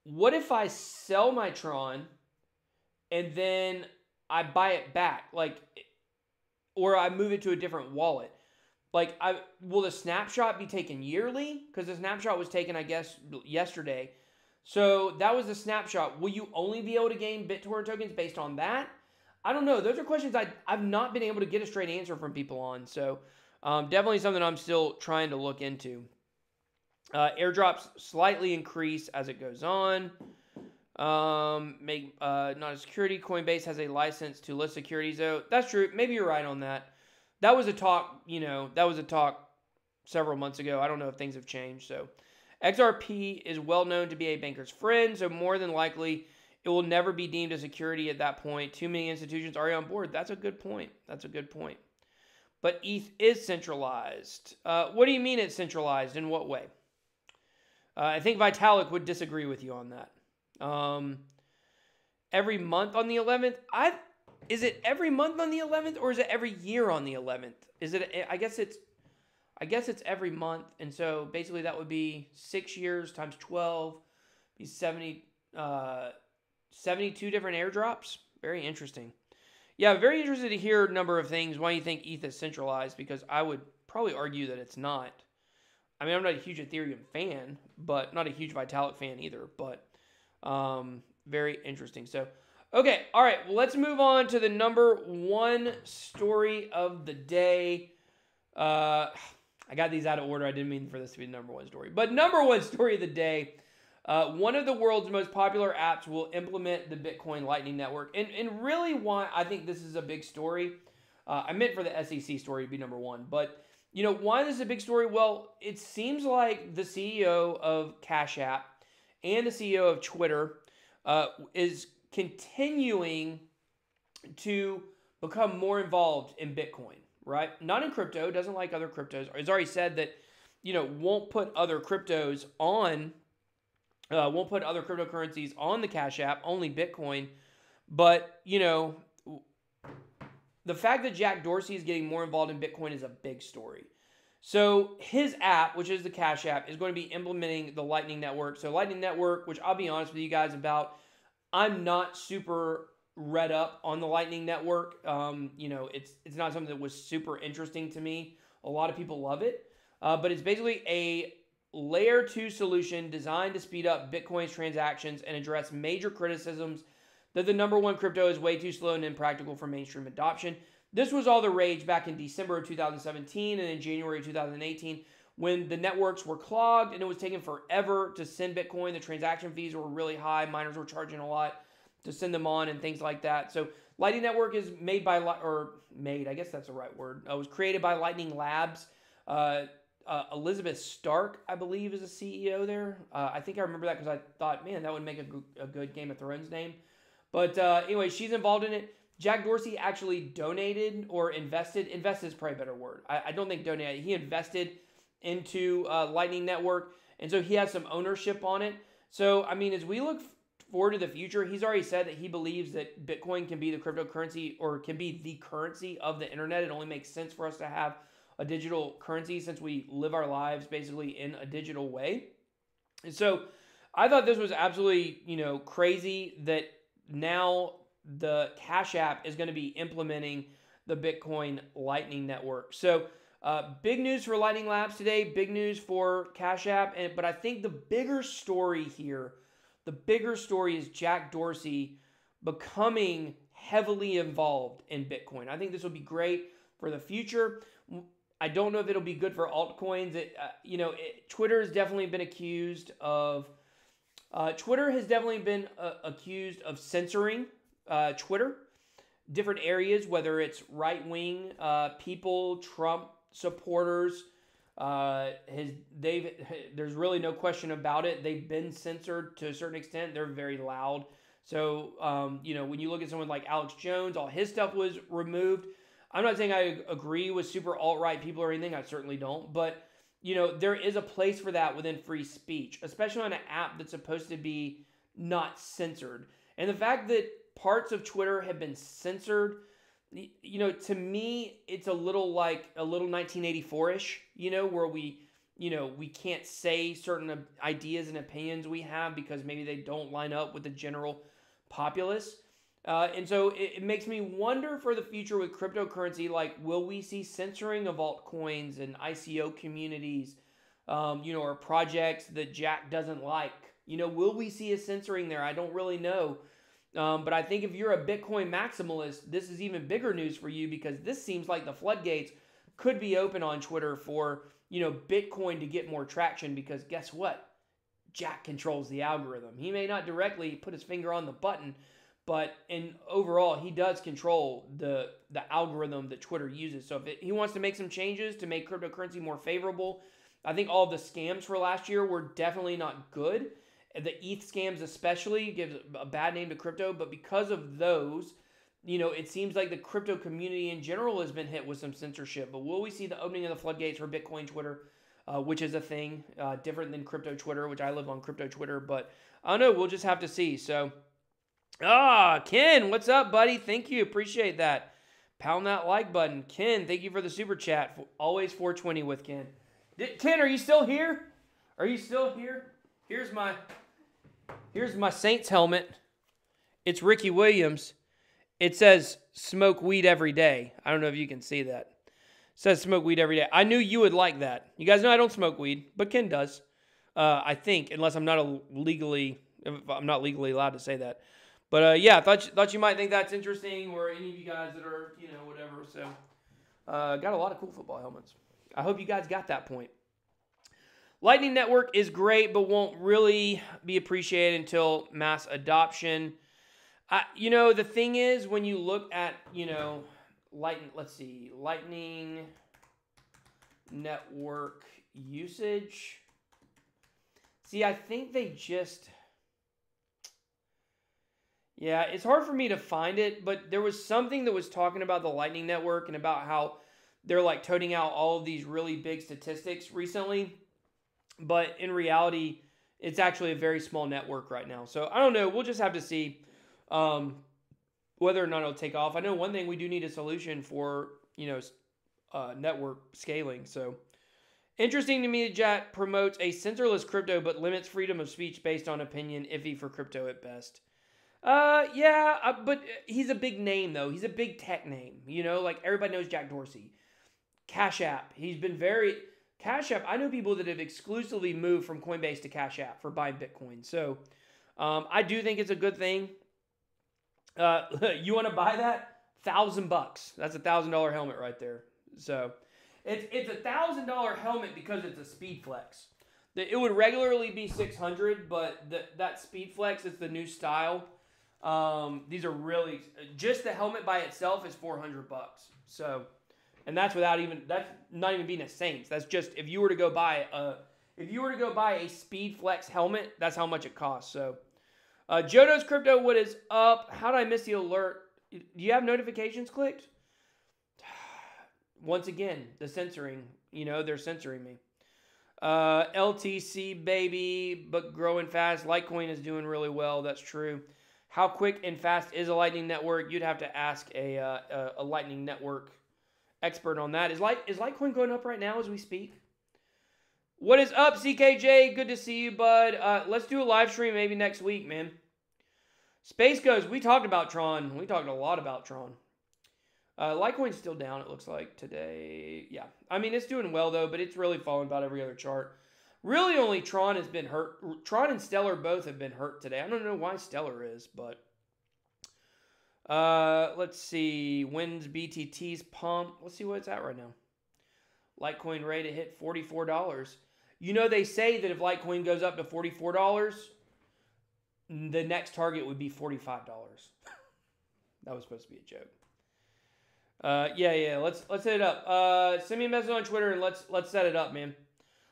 Speaker 1: what if I sell my Tron and then I buy it back? or I move it to a different wallet. Like, will the snapshot be taken yearly? Because the snapshot was taken, I guess, yesterday. So that was the snapshot. Will you only be able to gain BitTorrent tokens based on that? I don't know. Those are questions I've not been able to get a straight answer from people on. So definitely something I'm still trying to look into. Airdrops slightly increase as it goes on. Not a security. Coinbase has a license to list securities, though. That's true. Maybe you're right on that. That was a talk, several months ago. I don't know if things have changed. So XRP is well known to be a banker's friend, so more than likely it will never be deemed a security at that point. Too many institutions are already on board. That's a good point. But ETH is centralized. What do you mean it's centralized? In what way? I think Vitalik would disagree with you on that. Every month on the 11th? Is it every month on the 11th, or is it every year on the 11th? I guess it's every month, and so basically that would be 6 years times 12, be 72 different airdrops. Very interesting. Yeah, very interested to hear a number of things why you think ETH is centralized, because I would probably argue that it's not. I mean, I'm not a huge Ethereum fan, but not a huge Vitalik fan either, but very interesting. So, okay, all right, well, let's move on to the number one story of the day. I got these out of order. I didn't mean for this to be the number one story. But number one story of the day, one of the world's most popular apps will implement the Bitcoin Lightning Network. And really why I think this is a big story, I meant for the SEC story to be number one. But, why this is a big story? Well, it seems like the CEO of Cash App and the CEO of Twitter is continuing to become more involved in Bitcoin, right? Not in crypto, doesn't like other cryptos. He's already said that, won't put other cryptos on, won't put other cryptocurrencies on the Cash App, only Bitcoin. But, the fact that Jack Dorsey is getting more involved in Bitcoin is a big story. So his app, which is the Cash App, is going to be implementing the Lightning Network. So Lightning Network, which I'll be honest with you guys about, I'm not super read up on the Lightning Network. It's not something that was super interesting to me. A lot of people love it. But it's basically a layer 2 solution designed to speed up Bitcoin's transactions and address major criticisms that the number one crypto is way too slow and impractical for mainstream adoption. This was all the rage back in December of 2017 and in January of 2018 when the networks were clogged and it was taking forever to send Bitcoin. The transaction fees were really high. Miners were charging a lot to send them on and things like that. So Lightning Network is I guess that's the right word. It was created by Lightning Labs. Elizabeth Stark, I believe, is the CEO there. I think I remember that because I thought, man, that would make a good Game of Thrones name. But anyway, she's involved in it. Jack Dorsey actually donated or invested. Invested is probably a better word. I don't think donated. He invested into Lightning Network, and so he has some ownership on it. So, I mean, as we look forward to the future, he's already said that he believes that Bitcoin can be the cryptocurrency or can be the currency of the internet. It only makes sense for us to have a digital currency since we live our lives basically in a digital way. And so I thought this was absolutely, crazy that now the Cash App is going to be implementing the Bitcoin Lightning Network. So big news for Lightning Labs today, big news for Cash App. But I think the bigger story here, is Jack Dorsey becoming heavily involved in Bitcoin. I think this will be great for the future. I don't know if it'll be good for altcoins. Twitter has definitely been accused of censoring Twitter, different areas, whether it's right-wing people, Trump supporters. There's really no question about it. They've been censored to a certain extent. They're very loud. So, when you look at someone like Alex Jones, all his stuff was removed. I'm not saying I agree with super alt-right people or anything. I certainly don't. But, there is a place for that within free speech, especially on an app that's supposed to be not censored. And the fact that parts of Twitter have been censored, to me, it's a little 1984-ish, where we can't say certain ideas and opinions we have because maybe they don't line up with the general populace. And so it makes me wonder for the future with cryptocurrency, like, will we see censoring of altcoins and ICO communities, or projects that Jack doesn't like? Will we see a censoring there? I don't really know. But I think if you're a Bitcoin maximalist, this is even bigger news for you, because this seems like the floodgates could be open on Twitter for, Bitcoin to get more traction, because guess what? Jack controls the algorithm. He may not directly put his finger on the button, but overall, he does control the algorithm that Twitter uses. So if he wants to make some changes to make cryptocurrency more favorable, I think all of the scams for last year were definitely not good. The ETH scams especially gives a bad name to crypto, but because of those, it seems like the crypto community in general has been hit with some censorship. But will we see the opening of the floodgates for Bitcoin Twitter, which is a thing different than crypto Twitter, which I live on crypto Twitter, but I don't know. We'll just have to see. So, Ken, what's up, buddy? Thank you. Appreciate that. Pound that like button. Ken, thank you for the super chat. Always 420 with Ken. Ken, are you still here? Are you still here? Here's my Saints helmet. It's Ricky Williams. It says smoke weed every day. I don't know if you can see that. It says smoke weed every day. I knew you would like that. You guys know I don't smoke weed, but Ken does. I think, unless I'm not legally allowed to say that. But yeah, I thought you might think that's interesting, or any of you guys that are, whatever. So got a lot of cool football helmets. I hope you guys got that point. Lightning Network is great, but won't really be appreciated until mass adoption. The thing is, when you look at, Lightning Network usage. See, I think they just... Yeah, it's hard for me to find it, but there was something that was talking about the Lightning Network and about how they're like toting out all of these really big statistics recently. But in reality, it's actually a very small network right now. So I don't know. We'll just have to see whether or not it'll take off. I know one thing, we do need a solution for, network scaling. So interesting to me that Jack promotes a censorless crypto but limits freedom of speech based on opinion. Iffy for crypto at best. But he's a big name, though. He's a big tech name. Like everybody knows Jack Dorsey. Cash App. Cash App, I know people that have exclusively moved from Coinbase to Cash App for buying Bitcoin. So I do think it's a good thing. You want to buy that? $1,000. That's a $1,000 helmet right there. So it's a $1,000 helmet because it's a Speed Flex. It would regularly be $600, but that Speed Flex is the new style. These are really, just the helmet by itself is $400. So, and that's not even being a Saints. That's just if you were to go buy a Speed Flex helmet, that's how much it costs. So, Jono's Crypto, what is up? How did I miss the alert? Do you have notifications clicked? Once again, the censoring. They're censoring me. LTC baby, but growing fast. Litecoin is doing really well. That's true. How quick and fast is a Lightning Network? You'd have to ask a Lightning Network expert on that. Is Litecoin going up right now as we speak? What is up, CKJ? Good to see you, bud. Let's do a live stream maybe next week, man. Space Ghost, we talked about Tron. We talked a lot about Tron. Litecoin's still down, it looks like, today. Yeah. I mean, it's doing well, though, but it's really fallen about every other chart. Really, only Tron has been hurt. Tron and Stellar both have been hurt today. I don't know why Stellar is, but... let's see. When's BTT's pump? Let's see what it's at right now. Litecoin rate, it hit $44. They say that if Litecoin goes up to $44, the next target would be $45. That was supposed to be a joke. Yeah. Let's set it up. Send me a message on Twitter and let's set it up, man.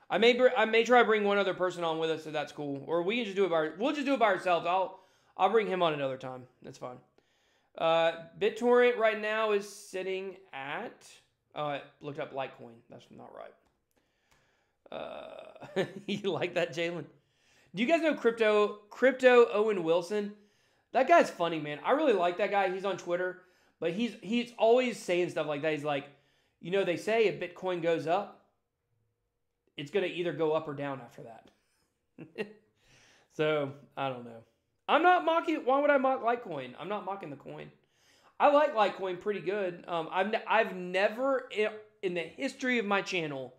Speaker 1: I may try to bring one other person on with us if that's cool, or we can just do it we'll just do it by ourselves. I'll bring him on another time. That's fine. BitTorrent right now is sitting at. Oh, I looked up Litecoin. That's not right. You like that, Jalen? Do you guys know Crypto Owen Wilson? That guy's funny, man. I really like that guy. He's on Twitter, but he's always saying stuff like that. He's like, they say if Bitcoin goes up, it's going to either go up or down after that. So, I don't know. I'm not mocking. Why would I mock Litecoin? I'm not mocking the coin. I like Litecoin pretty good. I've never, in the history of my channel,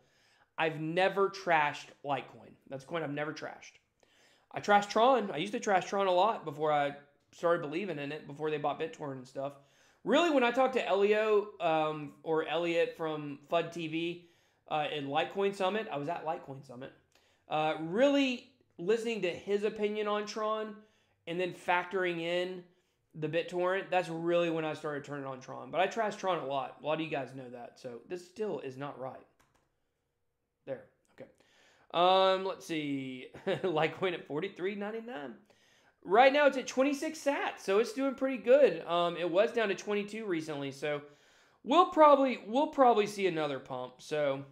Speaker 1: I've never trashed Litecoin. That's a coin I've never trashed. I trashed Tron. I used to trash Tron a lot before I started believing in it, before they bought BitTorrent and stuff. Really, when I talked to Elio or Elliot from FUD TV in Litecoin Summit, I was at Litecoin Summit, really listening to his opinion on Tron and then factoring in the BitTorrent, that's really when I started turning on Tron. But I trash Tron a lot. A lot of you guys know that. So this still is not right. There. Okay. Let's see. Litecoin at $43.99. Right now it's at 26 sats, so it's doing pretty good. It was down to 22 recently, so we'll probably see another pump. So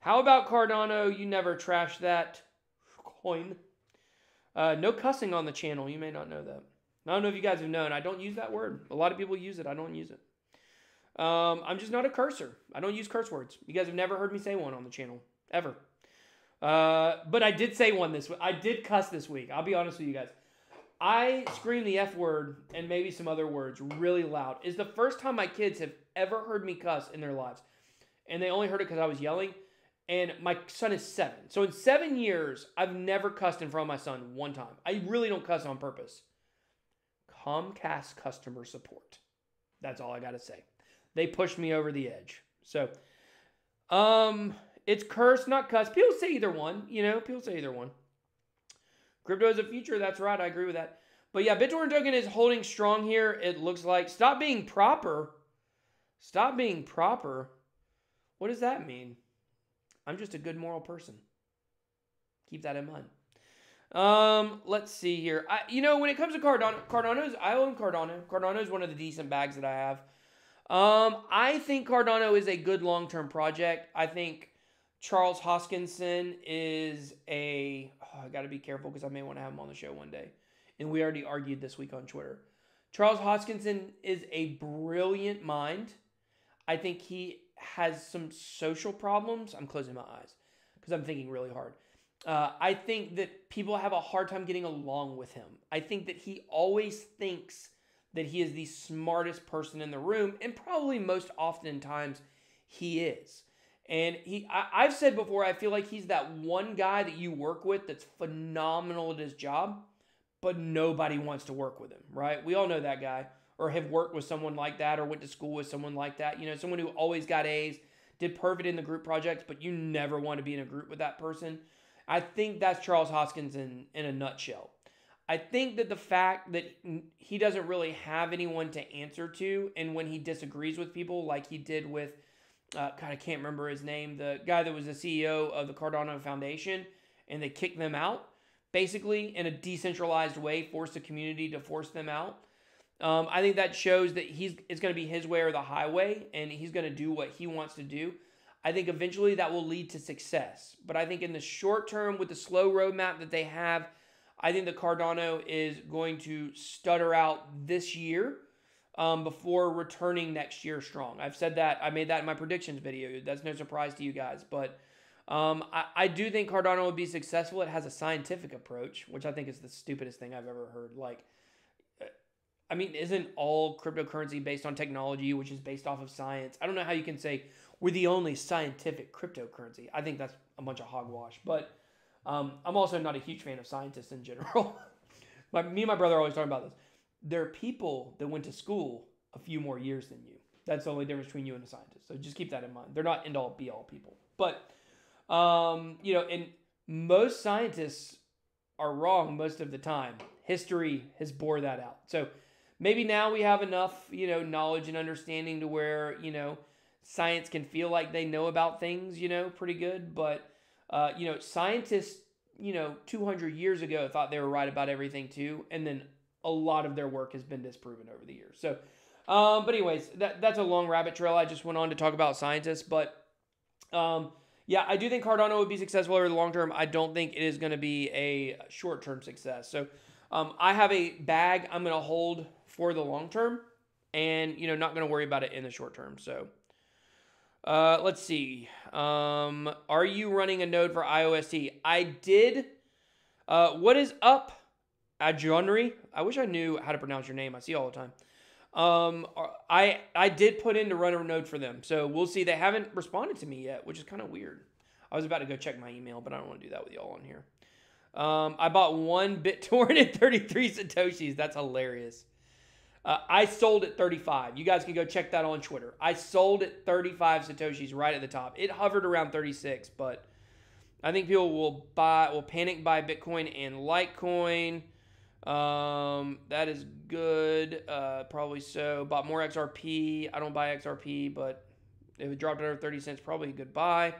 Speaker 1: how about Cardano? You never trash that coin. No cussing on the channel. You may not know that. I don't know if you guys have known. I don't use that word. A lot of people use it. I don't use it. I'm just not a cursor. I don't use curse words. You guys have never heard me say one on the channel. Ever. But I did say one this week. I did cuss this week. I'll be honest with you guys. I screamed the F word and maybe some other words really loud. It's the first time my kids have ever heard me cuss in their lives. And they only heard it because I was yelling. And my son is 7. So in 7 years, I've never cussed in front of my son one time. I really don't cuss on purpose. Comcast customer support. That's all I got to say. They pushed me over the edge. So, it's curse, not cuss. People say either one. People say either one. Crypto is a future. That's right. I agree with that. But yeah, BitTorrent token is holding strong here. It looks like. Stop being proper. Stop being proper. What does that mean? I'm just a good moral person. Keep that in mind. Let's see here. When it comes to Cardano's, I own Cardano. Cardano is one of the decent bags that I have. I think Cardano is a good long-term project. I think Charles Hoskinson is I got to be careful because I may want to have him on the show one day. And we already argued this week on Twitter. Charles Hoskinson is a brilliant mind. I think he has some social problems. I'm closing my eyes because I'm thinking really hard. I think that people have a hard time getting along with him. I think that he always thinks that he is the smartest person in the room, and probably most oftentimes he is. And I've said before, I feel like he's that one guy that you work with that's phenomenal at his job, but nobody wants to work with him, right? We all know that guy, or have worked with someone like that, or went to school with someone like that. Someone who always got A's, did perfect in the group projects, but you never want to be in a group with that person. I think that's Charles Hoskinson in a nutshell. I think that the fact that he doesn't really have anyone to answer to, and when he disagrees with people like he did with, God, I can't remember his name, the guy that was the CEO of the Cardano Foundation, and they kicked them out, basically in a decentralized way, forced the community to force them out. I think that shows that it's going to be his way or the highway, and he's going to do what he wants to do. I think eventually that will lead to success. But I think in the short term, with the slow roadmap that they have, I think the Cardano is going to stutter out this year before returning next year strong. I've said that. I made that in my predictions video. That's no surprise to you guys. But I do think Cardano will be successful. It has a scientific approach, which I think is the stupidest thing I've ever heard. Isn't all cryptocurrency based on technology, which is based off of science? I don't know how you can say we're the only scientific cryptocurrency. I think that's a bunch of hogwash. But I'm also not a huge fan of scientists in general. Me and my brother are always talking about this. There are people that went to school a few more years than you. That's the only difference between you and a scientist. So just keep that in mind. They're not end-all, be-all people. But, and most scientists are wrong most of the time. History has bore that out. So maybe now we have enough, knowledge and understanding to where, science can feel like they know about things, pretty good. But, scientists, 200 years ago thought they were right about everything too. And then a lot of their work has been disproven over the years. So, but anyways, that's a long rabbit trail. I just went on to talk about scientists. But, yeah, I do think Cardano would be successful over the long term. I don't think it is going to be a short-term success. So, I have a bag I'm going to hold for the long term and, not going to worry about it in the short term. So, let's see. Are you running a node for IOST? I did. What is up, Adjonry. I wish I knew how to pronounce your name. I see it all the time. I did put in to run a node for them, so we'll see. They haven't responded to me yet, which is kind of weird. I was about to go check my email, but I don't want to do that with y'all on here. I bought one BitTorrent at 33 Satoshis. That's hilarious. I sold at 35. You guys can go check that on Twitter. I sold at 35 Satoshis right at the top. It hovered around 36, but I think people will panic buy Bitcoin and Litecoin. That is good. Probably so. Bought more XRP. I don't buy XRP, but if it dropped under 30 cents, probably a good buy.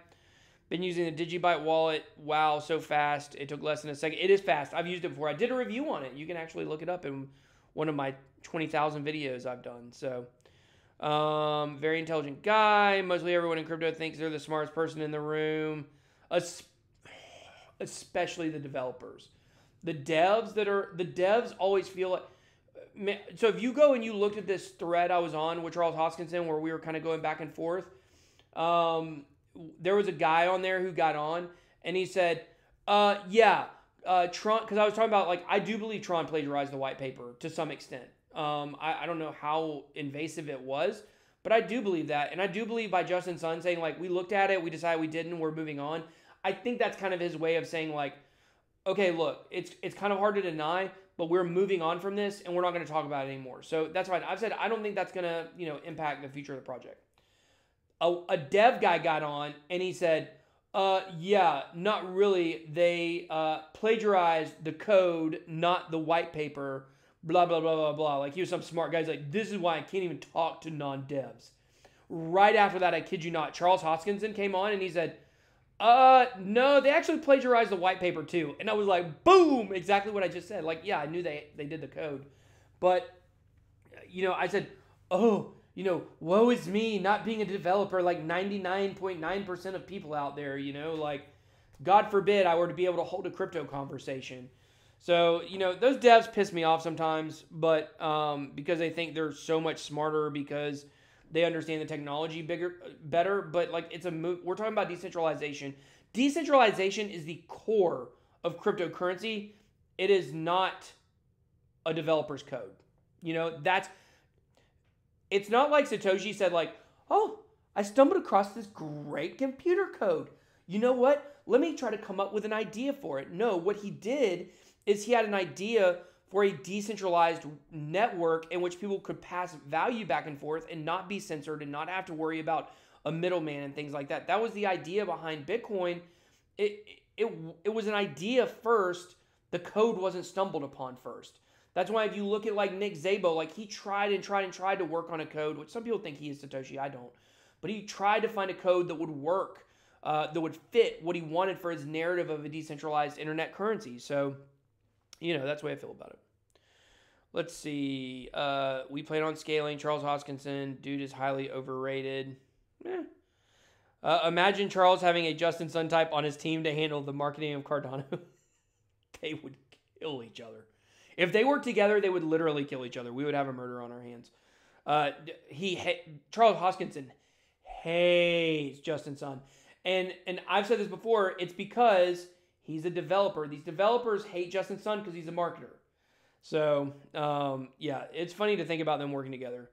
Speaker 1: Been using the DigiByte wallet. Wow, so fast. It took less than a second. It is fast. I've used it before. I did a review on it. You can actually look it up in one of my 20,000 videos I've done. So, very intelligent guy. Mostly everyone in crypto thinks they're the smartest person in the room, especially the developers. The devs always feel like, so if you go and you looked at this thread I was on with Charles Hoskinson where we were kind of going back and forth, there was a guy on there who got on and he said, Tron, because I was talking about, like, I do believe Tron plagiarized the white paper to some extent. I don't know how invasive it was, but I do believe that. And I do believe by Justin Sun saying, like, we looked at it, we decided we didn't, we're moving on. I think that's kind of his way of saying, like, okay, look, it's kind of hard to deny, but we're moving on from this and we're not going to talk about it anymore. So that's right. I've said I don't think that's going to, impact the future of the project. A dev guy got on and he said, not really. They plagiarized the code, not the white paper, blah, blah, blah, blah, blah. Like, he was some smart guy. He's like, this is why I can't even talk to non-devs. Right after that, I kid you not, Charles Hoskinson came on and he said, no, they actually plagiarized the white paper too. And I was like, boom, exactly what I just said. Like, yeah, I knew they did the code. But, I said, woe is me not being a developer like 99.9% of people out there, like, God forbid I were to be able to hold a crypto conversation. So, those devs piss me off sometimes, but because they think they're so much smarter because they understand the technology better, but like we're talking about decentralization. Decentralization is the core of cryptocurrency. It is not a developer's code. It's not like Satoshi said, like, oh, I stumbled across this great computer code. You know what? Let me try to come up with an idea for it. No, what he did is he had an idea for a decentralized network in which people could pass value back and forth and not be censored and not have to worry about a middleman and things like that. That was the idea behind Bitcoin. It was an idea first. The code wasn't stumbled upon first. That's why if you look at like Nick Szabo, like he tried to work on a code, which some people think he is Satoshi, I don't. But he tried to find a code that would work, that would fit what he wanted for his narrative of a decentralized internet currency. So, that's the way I feel about it. Let's see. We plan on scaling. Charles Hoskinson, dude is highly overrated. Imagine Charles having a Justin Sun type on his team to handle the marketing of Cardano. They would kill each other. If they worked together, they would literally kill each other. We would have a murder on our hands. Charles Hoskinson hates Justin Sun. And I've said this before, it's because he's a developer. These developers hate Justin Sun because he's a marketer. So, it's funny to think about them working together.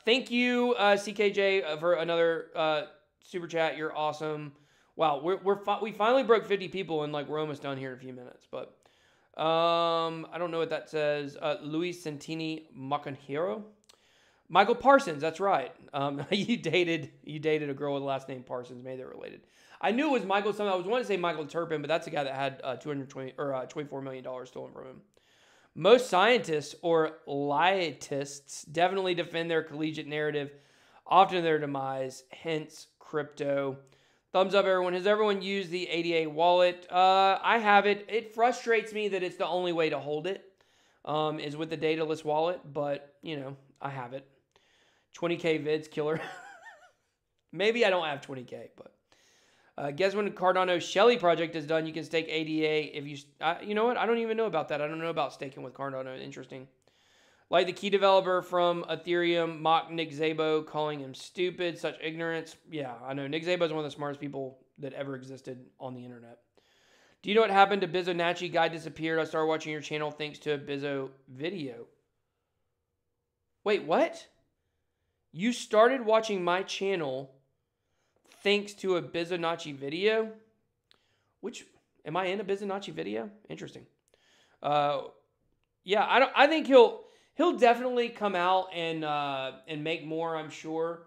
Speaker 1: Thank you, CKJ, for another super chat. You're awesome. Wow, we finally broke 50 people, and like we're almost done here in a few minutes. But I don't know what that says. Luis Santini Macanhero. Michael Parsons, that's right. You dated a girl with the last name Parsons. Maybe they're related. I knew it was Michael something. I was wanting to say Michael Turpin, but that's the guy that had $24 million stolen from him. Most scientists or lietists definitely defend their collegiate narrative, often their demise, hence crypto. Thumbs up, everyone. Has everyone used the ADA wallet? I have it. It frustrates me that it's the only way to hold it, is with the dataless wallet, but, I have it. 20K vids, killer. Maybe I don't have 20K, but guess when Cardano's Shelley project is done, you can stake ADA if you... you know what? I don't even know about that. I don't know about staking with Cardano. Interesting. Like the key developer from Ethereum mocked Nick Szabo, calling him stupid, such ignorance. Yeah, I know. Nick Szabo is one of the smartest people that ever existed on the internet. Do you know what happened to Bizonacci? Guy disappeared. I started watching your channel thanks to a Bizzo video. Wait, what? You started watching my channel thanks to a Bizonacci video? Which, am I in a Bizonacci video? Interesting. Yeah, I think he'll definitely come out and make more, I'm sure.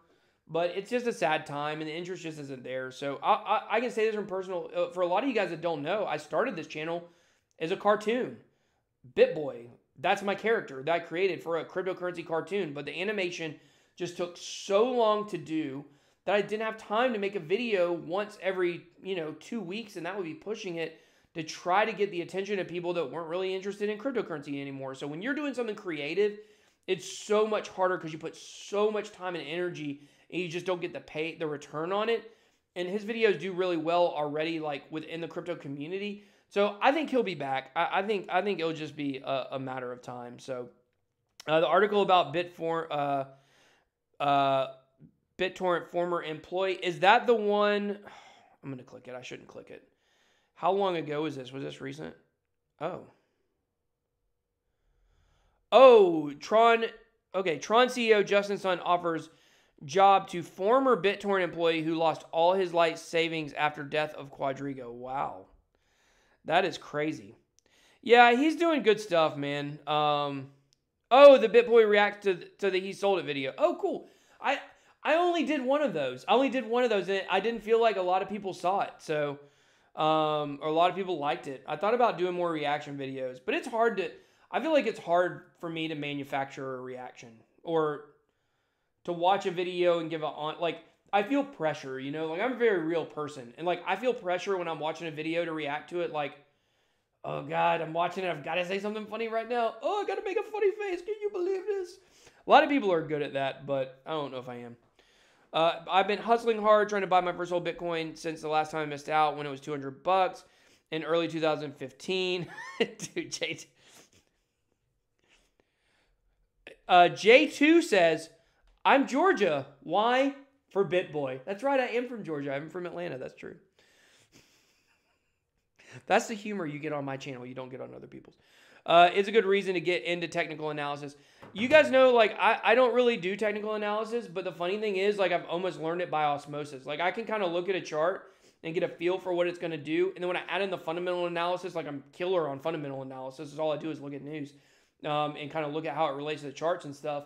Speaker 1: But it's just a sad time, and the interest just isn't there. So I can say this from personal. For a lot of you guys that don't know, I started this channel as a cartoon. BitBoy, that's my character that I created for a cryptocurrency cartoon. But the animation just took so long to do that I didn't have time to make a video once every 2 weeks, and that would be pushing it to try to get the attention of people that weren't really interested in cryptocurrency anymore. So when you're doing something creative, it's so much harder because you put so much time and energy, and you just don't get the return on it. And his videos do really well already, like within the crypto community. So I think he'll be back. I think it'll just be a matter of time. So the article about BitTorrent former employee, is that the one? I'm going to click it. I shouldn't click it. How long ago was this? Was this recent? Oh, Tron. Okay, Tron CEO Justin Sun offers job to former BitTorrent employee who lost all his life savings after death of Quadriga. Wow. That is crazy. Yeah, he's doing good stuff, man. Oh, the BitBoy reacts to the he sold it video. Oh, cool. I only did one of those. And I didn't feel like a lot of people saw it. So, or a lot of people liked it. I thought about doing more reaction videos, but it's hard to, I feel like it's hard for me to manufacture a reaction or to watch a video and give I feel pressure, like I'm a very real person. And like, I feel pressure when I'm watching a video to react to it. Like, oh God, I'm watching it. I've got to say something funny right now. Oh, I got to make a funny face. Can you believe this? A lot of people are good at that, but I don't know if I am. I've been hustling hard trying to buy my first whole Bitcoin since the last time I missed out when it was $200 in early 2015. Dude, J2 says, I'm Georgia. Why? For BitBoy. That's right, I am from Georgia. I'm from Atlanta. That's true. That's the humor you get on my channel. You don't get on other people's. It's a good reason to get into technical analysis. You guys know, like, I don't really do technical analysis, but the funny thing is, like, I've almost learned it by osmosis. Like, I can kind of look at a chart and get a feel for what it's going to do. And then when I add in the fundamental analysis, like, I'm killer on fundamental analysis. Is all I do is look at news and kind of look at how it relates to the charts and stuff.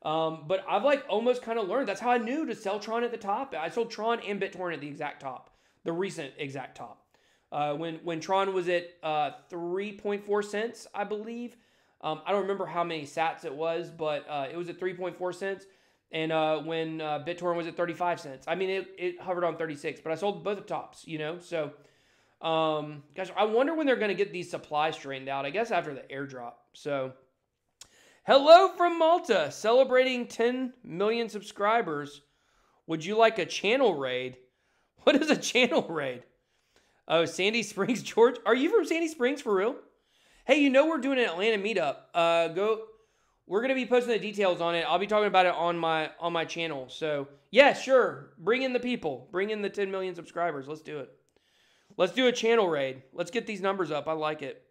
Speaker 1: But I've, like, almost kind of learned. That's how I knew to sell Tron at the top. I sold Tron and BitTorrent at the exact top, the recent exact top. When Tron was at 3.4 cents, I believe. I don't remember how many sats it was, but it was at 3.4 cents. And when BitTorrent was at 35 cents. I mean, it hovered on 36, but I sold both the tops, So, gosh, I wonder when they're going to get these supplies straightened out. I guess after the airdrop. So, hello from Malta, celebrating 10 million subscribers. Would you like a channel raid? What is a channel raid? Oh, Sandy Springs, Georgia. Are you from Sandy Springs for real? Hey, we're doing an Atlanta meetup. We're gonna be posting the details on it. I'll be talking about it on my channel. So yeah, sure. Bring in the people. Bring in the 10 million subscribers. Let's do it. Let's do a channel raid. Let's get these numbers up. I like it.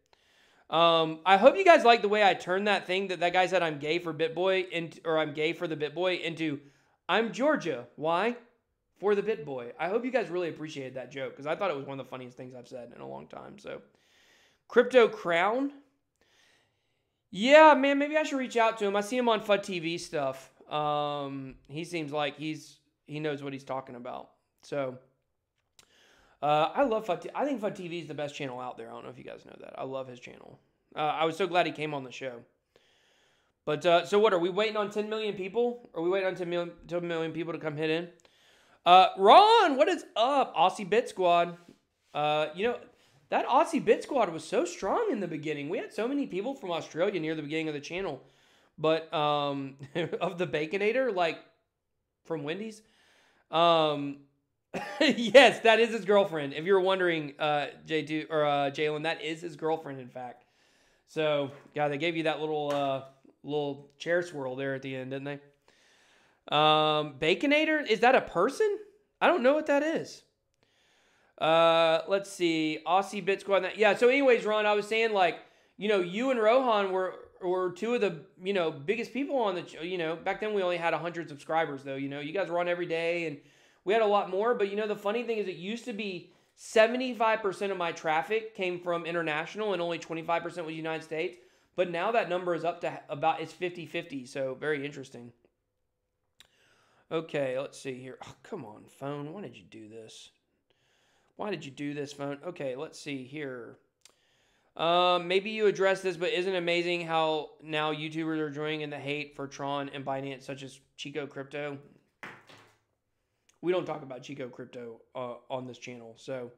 Speaker 1: I hope you guys like the way I turned that thing that guy said I'm gay for BitBoy or I'm gay for the BitBoy into I'm Georgia. Why? For the BitBoy. I hope you guys really appreciated that joke because I thought it was one of the funniest things I've said in a long time. So, Crypto Crown. Yeah, man, maybe I should reach out to him. I see him on FUD TV stuff. He seems like he knows what he's talking about. So, I love FUD TV. I think FUD TV is the best channel out there. I don't know if you guys know that. I love his channel. I was so glad he came on the show. But, so what, are we waiting on 10 million people? Are we waiting on 10 million people to come hit in? Ron, what is up? Aussie BitSquad. That Aussie BitSquad was so strong in the beginning. We had so many people from Australia near the beginning of the channel. But, of the Baconator, like, from Wendy's. Yes, that is his girlfriend. If you're wondering, J2, or, Jalen, that is his girlfriend, in fact. So, yeah, they gave you that little chair swirl there at the end, didn't they? Baconator, is that a person? I don't know what that is. Let's see. Aussie BitSquad. Yeah. So, anyways, Ron, I was saying like, you and Rohan were two of the biggest people on the back then we only had 100 subscribers though. You guys were on every day and we had a lot more. But the funny thing is it used to be 75% of my traffic came from international and only 25% was United States. But now that number is up to it's 50-50. So very interesting. Okay, let's see here. Oh, come on, phone. Why did you do this? Why did you do this, phone? Okay, let's see here. Maybe you addressed this, but isn't it amazing how now YouTubers are joining in the hate for Tron and Binance, such as Chico Crypto? We don't talk about Chico Crypto on this channel. So,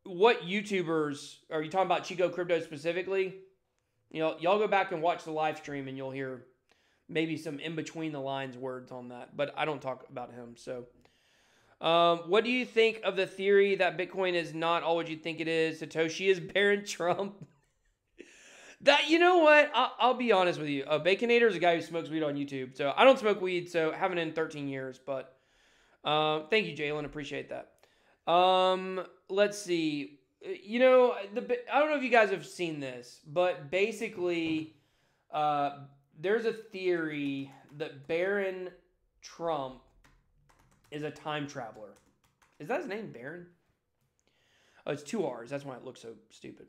Speaker 1: what YouTubers are you talking about? Chico Crypto specifically? Y'all go back and watch the live stream, and you'll hear maybe some in between the lines words on that. But I don't talk about him. So. What do you think of the theory that Bitcoin is not all what you think it is? Satoshi is Baron Trump. You know what? I'll be honest with you. Baconator is a guy who smokes weed on YouTube. So I don't smoke weed, so haven't in 13 years. But thank you, Jalen. Appreciate that. Let's see. I don't know if you guys have seen this, but basically, there's a theory that Baron Trump is a time traveler. Is that his name, Baron? Oh, it's 2 R's. That's why it looks so stupid.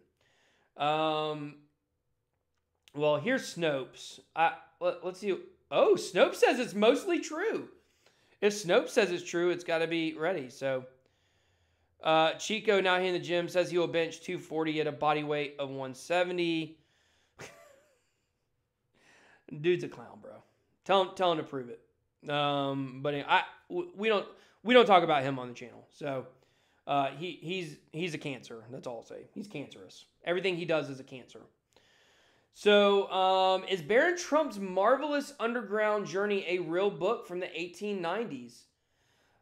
Speaker 1: Well, here's Snopes. Let's see. Oh, Snopes says it's mostly true. If Snopes says it's true, it's got to be ready. So, Chico, now here in the gym, says he will bench 240 at a body weight of 170. Dude's a clown, bro. Tell him to prove it. But anyway, we don't talk about him on the channel. So, he's a cancer. That's all I'll say. He's cancerous. Everything he does is a cancer. So, is Baron Trump's Marvelous Underground Journey a real book from the 1890s?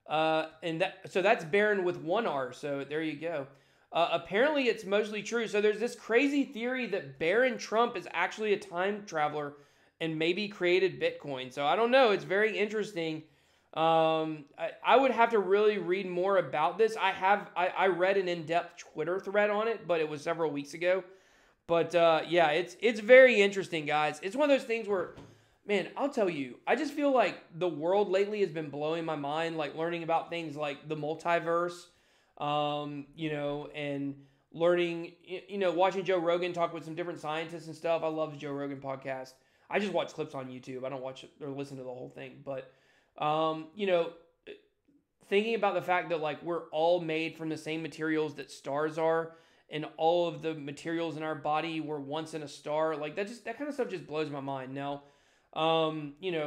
Speaker 1: So that's Baron with 1 R. So there you go. Apparently it's mostly true. So there's this crazy theory that Baron Trump is actually a time traveler and maybe created Bitcoin. So I don't know. It's very interesting. I would have to really read more about this. I read an in-depth Twitter thread on it, but it was several weeks ago. But yeah, it's very interesting, guys. It's one of those things where, man, I'll tell you, I just feel like the world lately has been blowing my mind, like learning about things like the multiverse, and learning, watching Joe Rogan talk with some different scientists and stuff. I love the Joe Rogan podcast. I just watch clips on YouTube. I don't watch or listen to the whole thing. But, thinking about the fact that like we're all made from the same materials that stars are, and all of the materials in our body were once in a star, like that kind of stuff just blows my mind. Now, I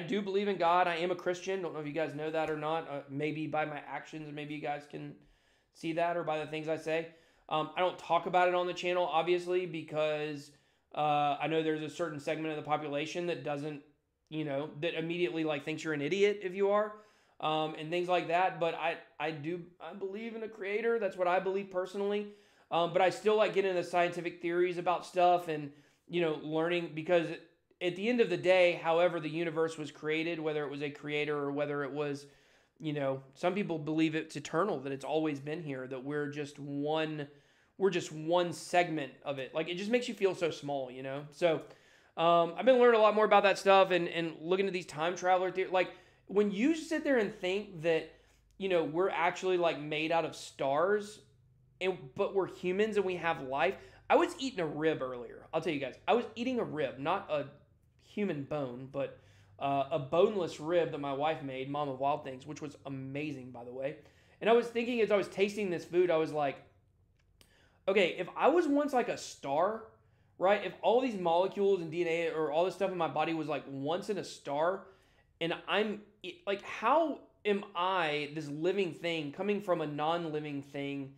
Speaker 1: do believe in God. I am a Christian. Don't know if you guys know that or not. Maybe by my actions, maybe you guys can see that, or by the things I say. I don't talk about it on the channel, obviously, because I know there's a certain segment of the population that doesn't, that immediately like thinks you're an idiot if you are, and things like that. But I believe in a creator. That's what I believe personally. But I still like getting into scientific theories about stuff and, learning, because at the end of the day, however the universe was created, whether it was a creator or whether it was, some people believe it's eternal, that it's always been here, that we're just one segment of it. Like, it just makes you feel so small, So, I've been learning a lot more about that stuff and looking at these time traveler theories. Like, when you sit there and think that, we're actually like made out of stars, but we're humans and we have life. I was eating a rib earlier. I'll tell you guys. I was eating a rib, not a human bone, but a boneless rib that my wife made, Mom of Wild Things, which was amazing, by the way. And I was thinking as I was tasting this food, I was like, okay, if I was once like a star, right? If all these molecules and DNA or all this stuff in my body was like once in a star, and I'm like, how am I, this living thing, coming from a non-living thing,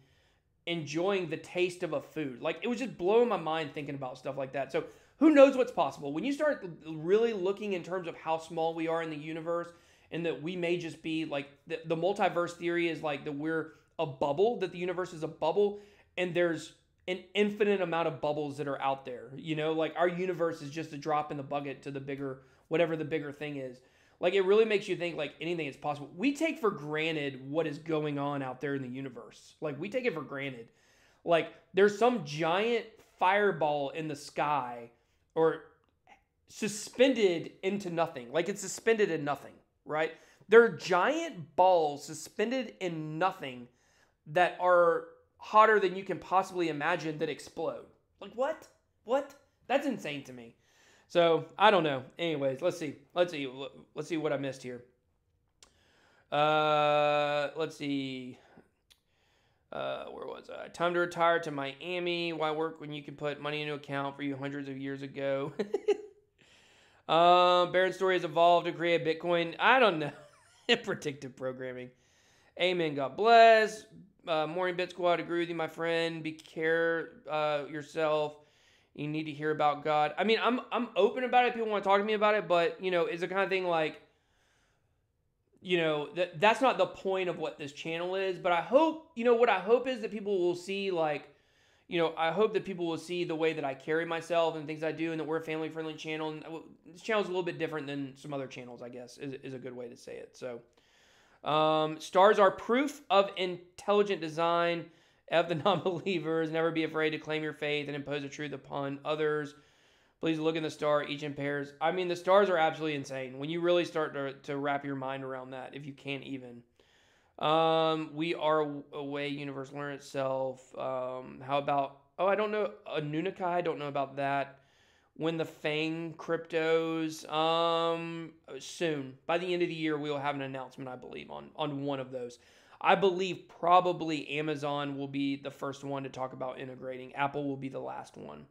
Speaker 1: enjoying the taste of a food? Like, it was just blowing my mind thinking about stuff like that. So who knows what's possible when you start really looking in terms of how small we are in the universe, and that we may just be like the multiverse theory is like that we're a bubble, that the universe is a bubble, and there's an infinite amount of bubbles that are out there. Like our universe is just a drop in the bucket to the bigger, whatever the bigger thing is. Like, it really makes you think, like, anything is possible. We take for granted what is going on out there in the universe. Like, we take it for granted. Like, there's some giant fireball in the sky or suspended into nothing. Like, it's suspended in nothing, right? There are giant balls suspended in nothing that are hotter than you can possibly imagine that explode. Like, what? What? That's insane to me. So, I don't know. Anyways, let's see what I missed here. Let's see. Where was I? Time to retire to Miami. Why work when you can put money into account for you hundreds of years ago? Baron's story has evolved to create Bitcoin. I don't know. Predictive programming. Amen. God bless. Morning BitSquad. Agree with you, my friend. Be care yourself. You need to hear about God. I mean, I'm open about it. People want to talk to me about it, but you know, it's the kind of thing like, you know, that's not the point of what this channel is. But I hope, you know, what I hope is that people will see, like, you know, I hope that people will see the way that I carry myself and things I do, and that we're a family-friendly channel. And this channel is a little bit different than some other channels, I guess, is a good way to say it. So, stars are proof of intelligent design. F the non-believers. Never be afraid to claim your faith and impose the truth upon others. Please look in the star, each in pairs. I mean, the stars are absolutely insane when you really start to wrap your mind around that, if you can't even. We are a way universe learn itself. How about, oh, I don't know, Anunnaki, I don't know about that. When the Fang cryptos, soon. By the end of the year, we will have an announcement, I believe, on one of those. I believe probably Amazon will be the first one to talk about integrating. Apple will be the last one.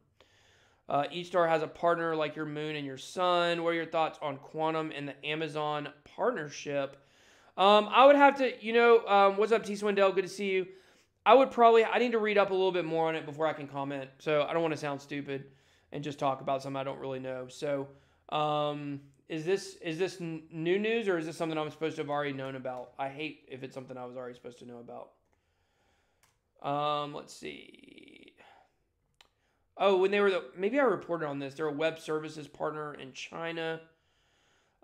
Speaker 1: Each star has a partner like your moon and your sun. What are your thoughts on quantum and the Amazon partnership? I would have to, you know, what's up, T. Swindell? Good to see you. I need to read up a little bit more on it before I can comment. So I don't want to sound stupid and just talk about something I don't really know. So, is this new news, or is this something I'm supposed to have already known about? I hate if it's something I was already supposed to know about. Let's see. Oh, when they were maybe I reported on this. They're a web services partner in China.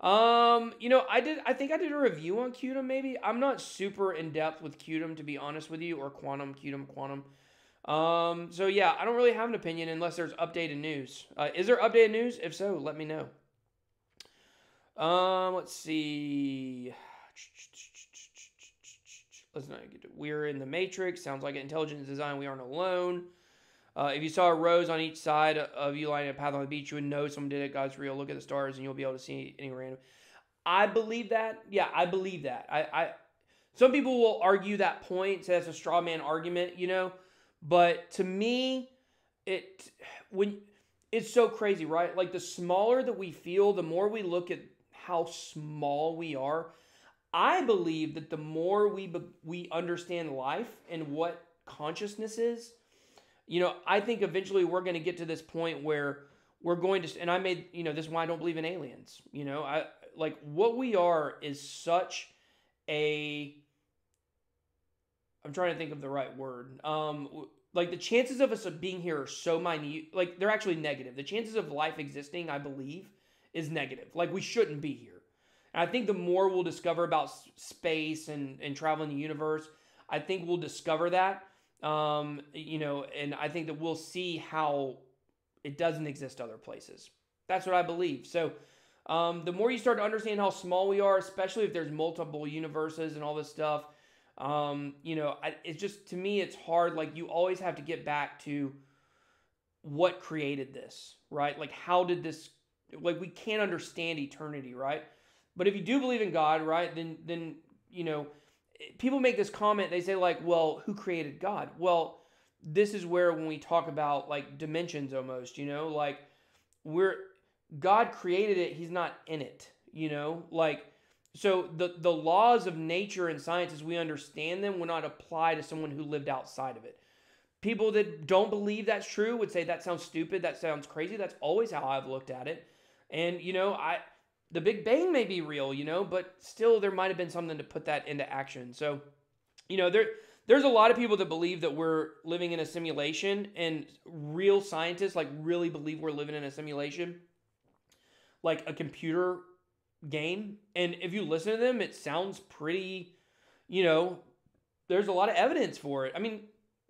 Speaker 1: You know, I think I did a review on Qtum, maybe. I'm not super in depth with Qtum, to be honest with you, or Qtum. So yeah, I don't really have an opinion unless there's updated news. Is there updated news? If so, let me know. Let's see. Let's not get to, we're in the Matrix. Sounds like intelligent design. We aren't alone. If you saw a rose on each side of you lying in a path on the beach, you would know someone did it. God's real. Look at the stars, and you'll be able to see any random. I believe that. Yeah, I believe that. Some people will argue that point, say that's a straw man argument, you know. But to me, it's so crazy, right? Like, the smaller that we feel, the more we look at how small we are. I believe that the more we understand life and what consciousness is, you know, I think eventually we're going to get to this point where we're going to, and I made, you know, this is why I don't believe in aliens. You know, like what we are is such a, I'm trying to think of the right word. Like the chances of us being here are so minute, like they're actually negative. The chances of life existing, I believe, is negative. Like we shouldn't be here. And I think the more we'll discover about space and travel in the universe, I think we'll discover that. You know, and I think that we'll see how it doesn't exist other places. That's what I believe. So, the more you start to understand how small we are, especially if there's multiple universes and all this stuff, you know, it's just, to me, it's hard. Like you always have to get back to what created this, right? Like how did this, like we can't understand eternity, right? But if you do believe in God, right, then, you know, people make this comment, they say like, well, who created God? Well, this is where when we talk about like dimensions almost, you know, like God created it, he's not in it, you know, like, so the laws of nature and science as we understand them will not apply to someone who lived outside of it. People that don't believe that's true would say that sounds stupid, that sounds crazy. That's always how I've looked at it. And, you know, the Big Bang may be real, you know, but still there might have been something to put that into action. So, you know, there's a lot of people that believe that we're living in a simulation, and real scientists like really believe we're living in a simulation, like a computer game. And if you listen to them, it sounds pretty, you know, there's a lot of evidence for it. I mean,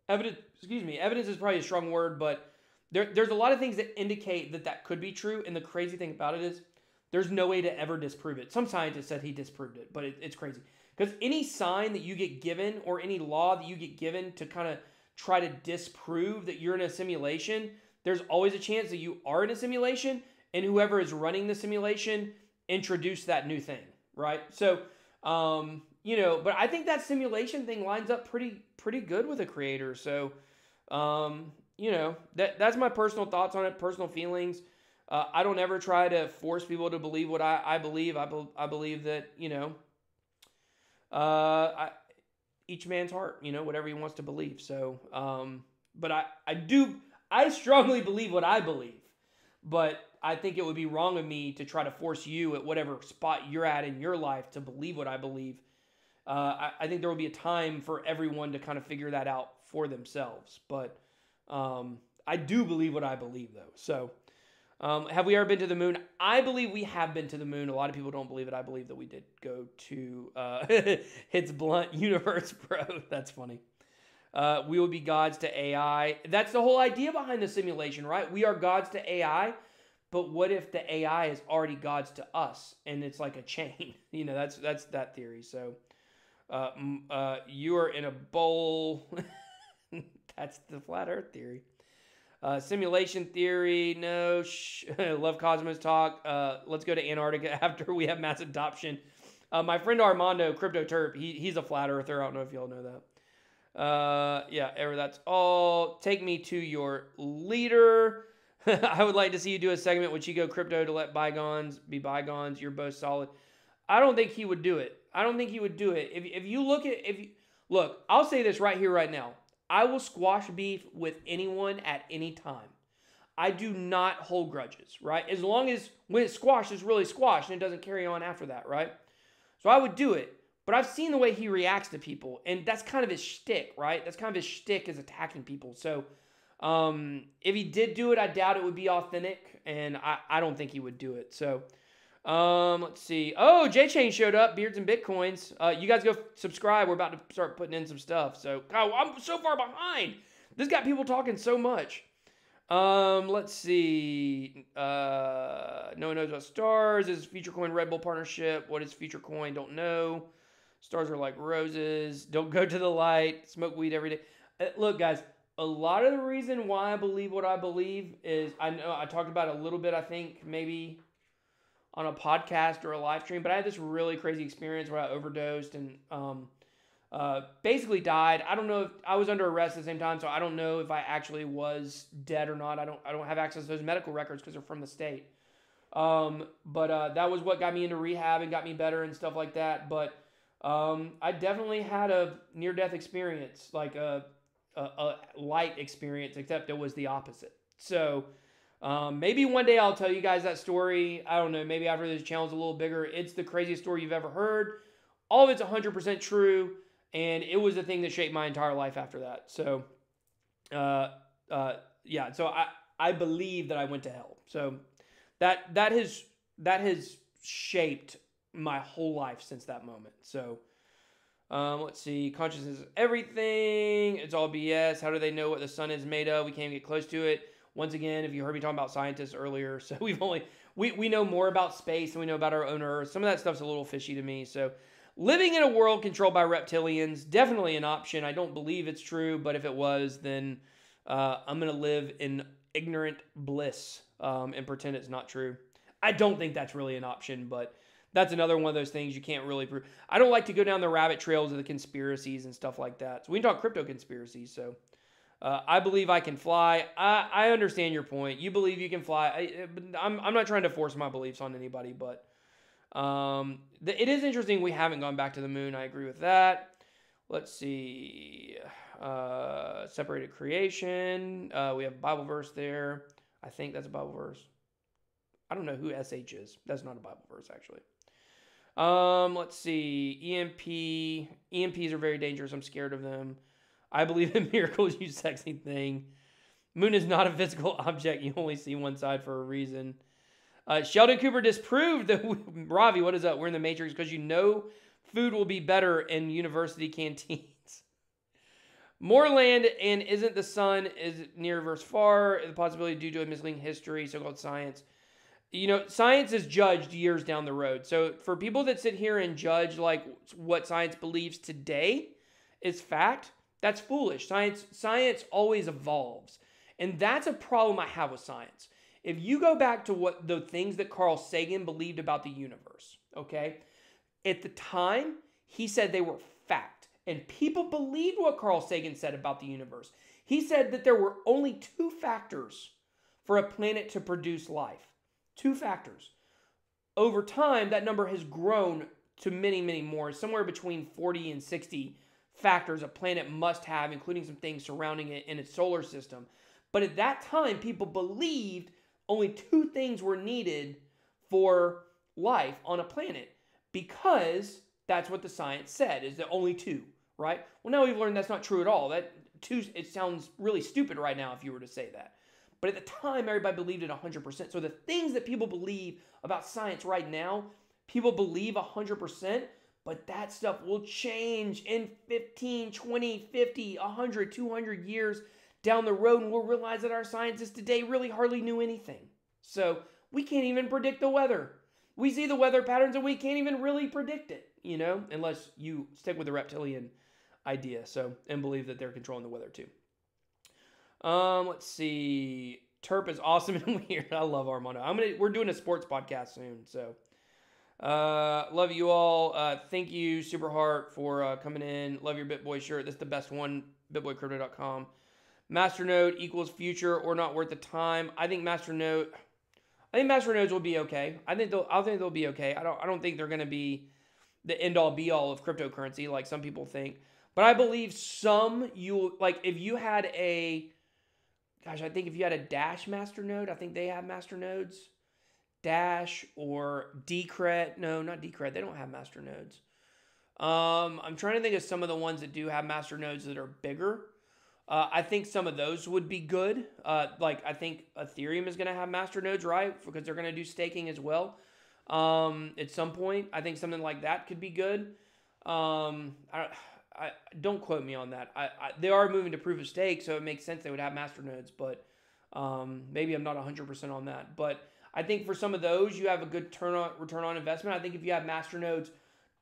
Speaker 1: evidence is probably a strong word, but there's a lot of things that indicate that that could be true. And the crazy thing about it is there's no way to ever disprove it. Some scientist said he disproved it, but it's crazy. Because any sign that you get given or any law that you get given to kind of try to disprove that you're in a simulation, there's always a chance that you are in a simulation and whoever is running the simulation introduced that new thing, right? So, you know, but I think that simulation thing lines up pretty good with a creator. So, you know, that's my personal thoughts on it, personal feelings. I don't ever try to force people to believe what I believe. I believe that, you know, each man's heart, you know, whatever he wants to believe. So, but I strongly believe what I believe, but I think it would be wrong of me to try to force you at whatever spot you're at in your life to believe what I believe. I think there will be a time for everyone to kind of figure that out for themselves. But I do believe what I believe, though. So have we ever been to the moon? I believe we have been to the moon. A lot of people don't believe it. I believe that we did go to its blunt universe, bro. That's funny. We will be gods to AI. That's the whole idea behind the simulation, right? We are gods to AI. But what if the AI is already gods to us and it's like a chain? You know, that's that theory. So you are in a bowl. That's the flat earth theory. Simulation theory, no. Love Cosmos talk. Let's go to Antarctica after we have mass adoption. My friend Armando, Crypto Terp, he's a flat earther. I don't know if y'all know that. Yeah, that's all. Take me to your leader. I would like to see you do a segment with Chico Crypto to let bygones be bygones. You're both solid. I don't think he would do it. If you look, I'll say this right here, right now. I will squash beef with anyone at any time. I do not hold grudges, right? As long as when it's squashed, it's really squashed and it doesn't carry on after that, right? So I would do it. But I've seen the way he reacts to people, and that's kind of his shtick, right? That's kind of his shtick, is attacking people. So if he did do it, I doubt it would be authentic, and I don't think he would do it. So let's see. Oh, J-Chain showed up. Beards and Bitcoins. You guys go subscribe. We're about to start putting in some stuff. So, God, I'm so far behind. This got people talking so much. Let's see. No one knows about stars. Is Future Coin Red Bull partnership? What is Future Coin? Don't know. Stars are like roses. Don't go to the light. Smoke weed every day. Look, guys. A lot of the reason why I believe what I believe is, I know I talked about it a little bit, I think maybe on a podcast or a live stream, but I had this really crazy experience where I overdosed and basically died. I don't know if I was under arrest at the same time, so I don't know if I actually was dead or not. I don't have access to those medical records because they're from the state. But that was what got me into rehab and got me better and stuff like that. But I definitely had a near-death experience, like a light experience, except it was the opposite. So maybe one day I'll tell you guys that story. I don't know, maybe after this channel's a little bigger. It's the craziest story you've ever heard. All of it's 100% true, and it was the thing that shaped my entire life after that. So yeah, so I believe that I went to hell. So that has shaped my whole life since that moment. So let's see. Consciousness is everything. It's all BS. How do they know what the sun is made of? We can't get close to it. Once again, if you heard me talking about scientists earlier, so we know more about space than we know about our own Earth. Some of that stuff's a little fishy to me. So living in a world controlled by reptilians, definitely an option. I don't believe it's true, but if it was, then I'm going to live in ignorant bliss and pretend it's not true. I don't think that's really an option, but that's another one of those things you can't really prove. I don't like to go down the rabbit trails of the conspiracies and stuff like that. So we can talk crypto conspiracies. So I believe I can fly. I understand your point. You believe you can fly. I'm not trying to force my beliefs on anybody, but it is interesting we haven't gone back to the moon. I agree with that. Let's see. Separated creation. We have a Bible verse there. I think that's a Bible verse. I don't know who SH is. That's not a Bible verse, actually. Let's see. EMPs are very dangerous. I'm scared of them. I believe in miracles, you sexy thing. Moon is not a physical object. You only see one side for a reason. Sheldon Cooper disproved that Ravi, what is up? We're in the Matrix because you know food will be better in university canteens. More land and isn't the sun is near versus far. The possibility due to a misleading history, so-called science. You know, science is judged years down the road. So for people that sit here and judge like what science believes today is fact, that's foolish. Science always evolves. And that's a problem I have with science. If you go back to what the things that Carl Sagan believed about the universe, okay? At the time, he said they were fact. And people believed what Carl Sagan said about the universe. He said that there were only 2 factors for a planet to produce life. 2 factors. Over time, that number has grown to many, many more. Somewhere between 40 and 60 factors a planet must have, including some things surrounding it in its solar system. But at that time, people believed only 2 things were needed for life on a planet because that's what the science said, is that only 2, right? Well, now we've learned that's not true at all. That 2, it sounds really stupid right now if you were to say that. But at the time, everybody believed it 100%. So the things that people believe about science right now, people believe 100%, but that stuff will change in 15, 20, 50, 100, 200 years down the road, and we'll realize that our scientists today really hardly knew anything. So we can't even predict the weather. We see the weather patterns and we can't even really predict it, you know, unless you stick with the reptilian idea, so, and believe that they're controlling the weather too. Let's see. Terp is awesome and weird. I love Armando. We're doing a sports podcast soon, so. Love you all. Thank you, Superheart, for coming in. Love your BitBoy shirt. This is the best one. BitBoyCrypto.com. Masternode equals future or not worth the time. I think Masternodes will be okay. I think they'll be okay. I don't think they're going to be the end all be all of cryptocurrency like some people think. But I believe if you had a Dash Masternode, I think they have Masternodes. Dash or Decred. No, not Decred. They don't have Masternodes. I'm trying to think of some of the ones that do have Masternodes that are bigger. I think some of those would be good. I think Ethereum is going to have masternodes, right? Because they're going to do staking as well. At some point, I think something like that could be good. Don't quote me on that. They are moving to proof of stake, so it makes sense they would have masternodes, but maybe I'm not 100% on that. But I think for some of those, you have a good return on investment. I think if you have masternodes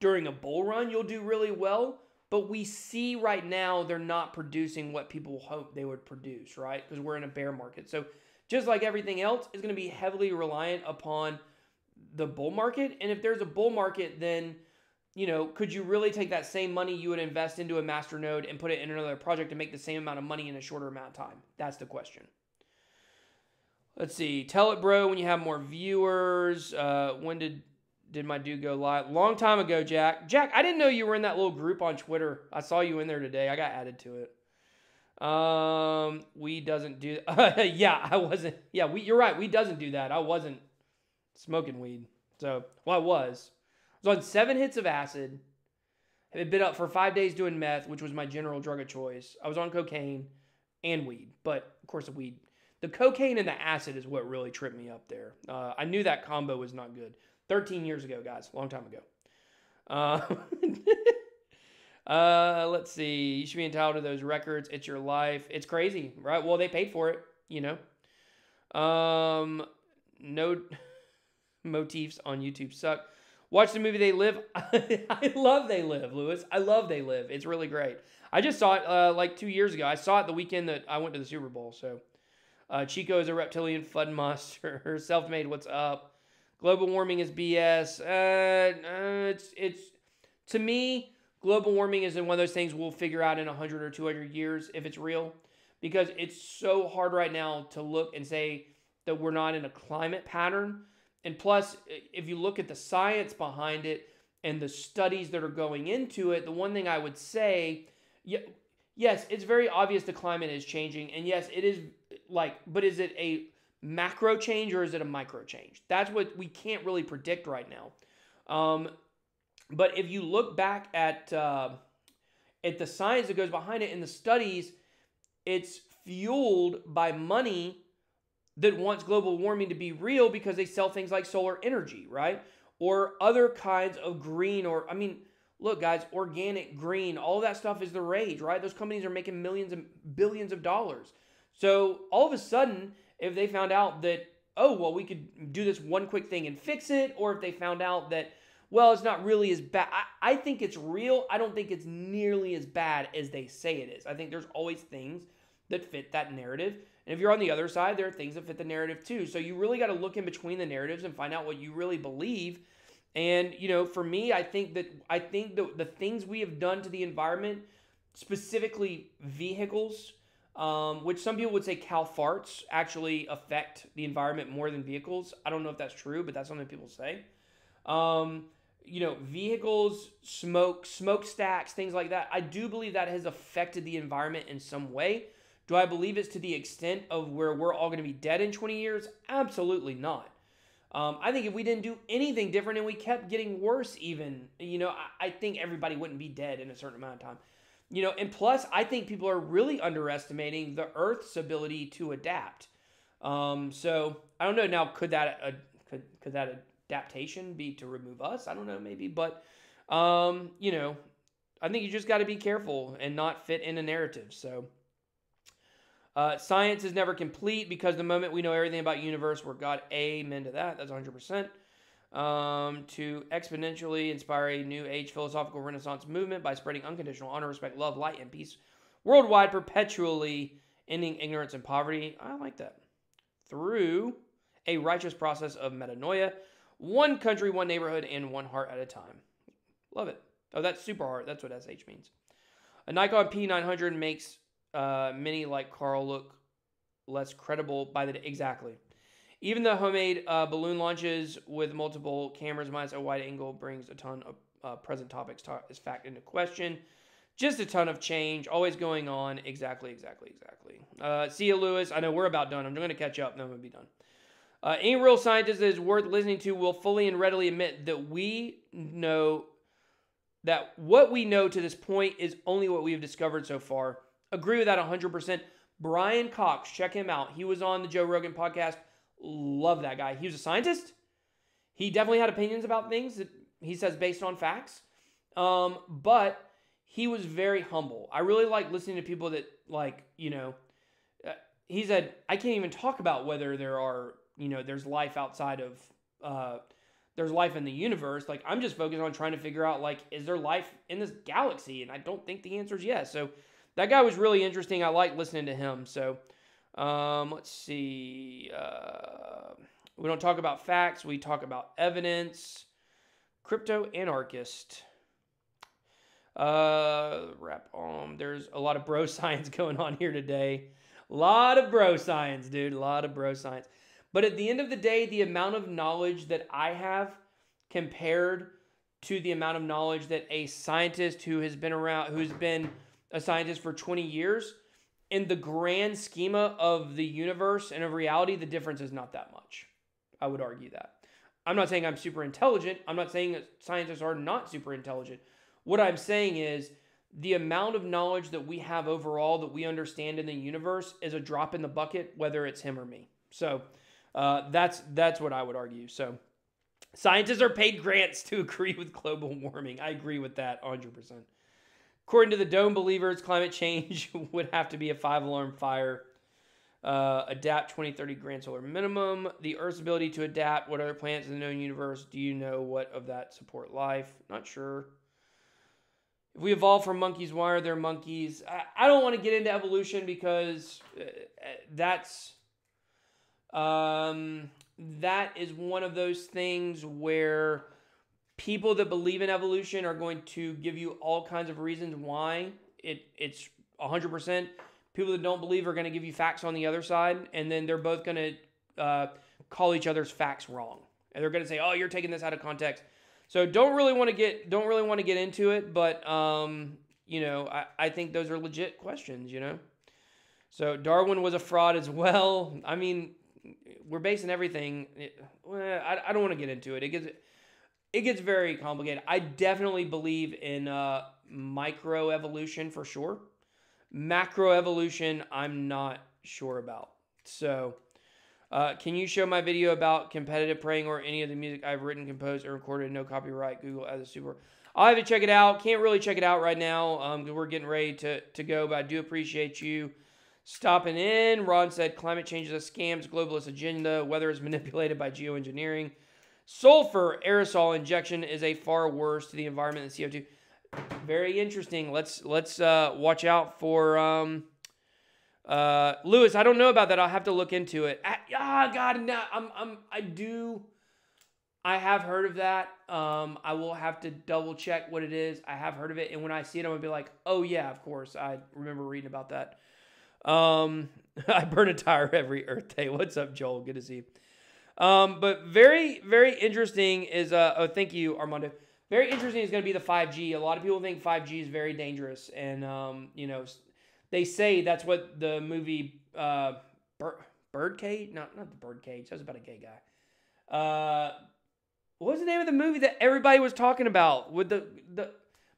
Speaker 1: during a bull run, you'll do really well. But we see right now they're not producing what people hope they would produce, right? Because we're in a bear market. So just like everything else, it's going to be heavily reliant upon the bull market. And if there's a bull market, then, you know, could you really take that same money you would invest into a masternode and put it in another project to make the same amount of money in a shorter amount of time? That's the question. Let's see. Tell it, bro, when you have more viewers. When did my dude go live? Long time ago, Jack. Jack, I didn't know you were in that little group on Twitter. I saw you in there today. I got added to it. We doesn't do yeah, I wasn't. Yeah, you're right. We doesn't do that. I wasn't smoking weed. So, well, I was. I was on 7 hits of acid. Had been up for 5 days doing meth, which was my general drug of choice. I was on cocaine and weed, but of course the weed. The cocaine and the acid is what really tripped me up there. I knew that combo was not good. 13 years ago, guys. Long time ago. Let's see. You should be entitled to those records. It's your life. It's crazy, right? Well, they paid for it, you know. No motifs on YouTube suck. Watch the movie They Live. I love They Live, Lewis. I love They Live. It's really great. I just saw it like 2 years ago. I saw it the weekend that I went to the Super Bowl. So, Chico is a reptilian fud monster. Self-made. What's up? Global warming is BS. It's to me, global warming is one of those things we'll figure out in 100 or 200 years if it's real, because it's so hard right now to look and say that we're not in a climate pattern. And plus, if you look at the science behind it and the studies that are going into it, the one thing I would say, yes, it's very obvious the climate is changing, and yes, it is but is it a macro change or is it a micro change? That's what we can't really predict right now. But if you look back at the science that goes behind it and the studies, it's fueled by money that wants global warming to be real because they sell things like solar energy, right? Or other kinds of green, or, I mean, look, guys, organic, green, all that stuff is the rage, right? Those companies are making millions and billions of dollars. So all of a sudden, if they found out that, oh, well, we could do this one quick thing and fix it, or if they found out that, well, it's not really as bad. I think it's real. I don't think it's nearly as bad as they say it is. I think there's always things that fit that narrative. And if you're on the other side, there are things that fit the narrative too. So you really got to look in between the narratives and find out what you really believe. And, you know, for me, I think the things we have done to the environment, specifically vehicles, which some people would say cow farts actually affect the environment more than vehicles. I don't know if that's true, but that's something people say. You know, vehicles, smokestacks, things like that. I do believe that has affected the environment in some way. Do I believe it's to the extent of where we're all going to be dead in 20 years? Absolutely not. I think if we didn't do anything different and we kept getting worse even, you know, I think everybody wouldn't be dead in a certain amount of time. You know, and plus, I think people are really underestimating the Earth's ability to adapt. So, I don't know. Now, could that adaptation be to remove us? I don't know, maybe. But, you know, I think you just got to be careful and not fit in a narrative. So, science is never complete because the moment we know everything about universe, we're God. Amen to that. That's 100%. To exponentially inspire a new age philosophical renaissance movement by spreading unconditional honor, respect, love, light, and peace worldwide, perpetually ending ignorance and poverty. I like that. Through a righteous process of metanoia, one country, one neighborhood, and one heart at a time. Love it. Oh, that's super heart. That's what SH means. A Nikon P900 makes many like Carl look less credible by the day. Exactly. Even the homemade balloon launches with multiple cameras minus a wide angle brings a ton of present topics is fact into question. Just a ton of change always going on. Exactly. See you, Lewis. I know we're about done. I'm going to catch up. Then we'll be done. Any real scientist that is worth listening to will fully and readily admit that we know that what we know to this point is only what we have discovered so far. Agree with that 100%. Brian Cox, check him out. He was on the Joe Rogan podcast. Love that guy. He was a scientist. He definitely had opinions about things that he says based on facts. But he was very humble. I really like listening to people that, like, you know, he said, I can't even talk about whether there are, you know, there's life outside of, there's life in the universe. Like, I'm just focused on trying to figure out, like, is there life in this galaxy? And I don't think the answer is yes. So that guy was really interesting. I like listening to him. So, let's see. We don't talk about facts. We talk about evidence. Crypto anarchist. Wrap on. There's a lot of bro science going on here today. A lot of bro science, dude. A lot of bro science. But at the end of the day, the amount of knowledge that I have compared to the amount of knowledge that a scientist who has been around, who's been a scientist for 20 years, in the grand schema of the universe and of reality, the difference is not that much. I would argue that. I'm not saying I'm super intelligent. I'm not saying that scientists are not super intelligent. What I'm saying is the amount of knowledge that we have overall that we understand in the universe is a drop in the bucket, whether it's him or me. So that's what I would argue. So scientists are paid grants to agree with global warming. I agree with that 100%. According to the Dome believers, climate change would have to be a 5-alarm fire. Adapt 2030 grand solar minimum. The Earth's ability to adapt. What other planets in the known universe do you know what of that support life? Not sure. If we evolved from monkeys, why are there monkeys? I don't want to get into evolution because that is one of those things where people that believe in evolution are going to give you all kinds of reasons why it's 100%. People that don't believe are going to give you facts on the other side, and then they're both going to call each other's facts wrong. And they're going to say, "Oh, you're taking this out of context." So don't really want to get into it, but you know, I think those are legit questions, you know. So Darwin was a fraud as well. I mean, we're basing everything. I don't want to get into it. It gets very complicated. I definitely believe in microevolution for sure. Macroevolution, I'm not sure about. So Can you show my video about competitive praying or any of the music I've written, composed, or recorded? No copyright. Google as a super. I'll have to check it out. Can't really check it out right now because we're getting ready to go, but I do appreciate you stopping in. Ron said climate change is a scam, globalist agenda. Weather is manipulated by geoengineering. Sulfur aerosol injection is a far worse to the environment than CO2. Very interesting. Let's watch out for Lewis. I don't know about that. I'll have to look into it. God, no, I have heard of that. I will have to double check what it is. I have heard of it, and when I see it, I'm gonna be like, oh yeah, of course. I remember reading about that. I burn a tire every Earth Day. What's up, Joel? Good to see you. But very, very interesting is, oh, thank you, Armando. Very interesting is going to be the 5G. A lot of people think 5G is very dangerous. And, you know, they say that's what the movie, Birdcage? Not the Birdcage. That was about a gay guy. What was the name of the movie that everybody was talking about with the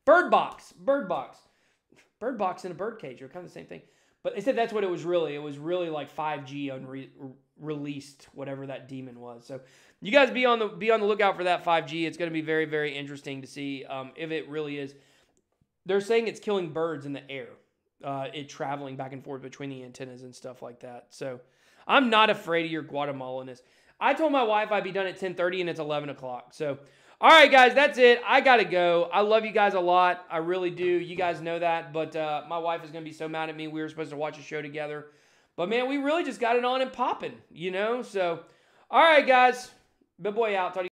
Speaker 1: Bird Box? Bird Box. Bird Box and a birdcage are kind of the same thing. But they said that's what it was really. It was really like 5G released, whatever that demon was. So you guys be on the lookout for that 5G. It's going to be very, very interesting to see if it really is. They're saying it's killing birds in the air. It traveling back and forth between the antennas and stuff like that. So I'm not afraid of your Guatemalaness. I told my wife I'd be done at 10:30 and it's 11 o'clock. So, all right, guys, that's it. I got to go. I love you guys a lot. I really do. You guys know that. But my wife is going to be so mad at me. We were supposed to watch a show together. But, man, we really just got it on and popping, you know. So, all right, guys. Big boy out. Talk to you.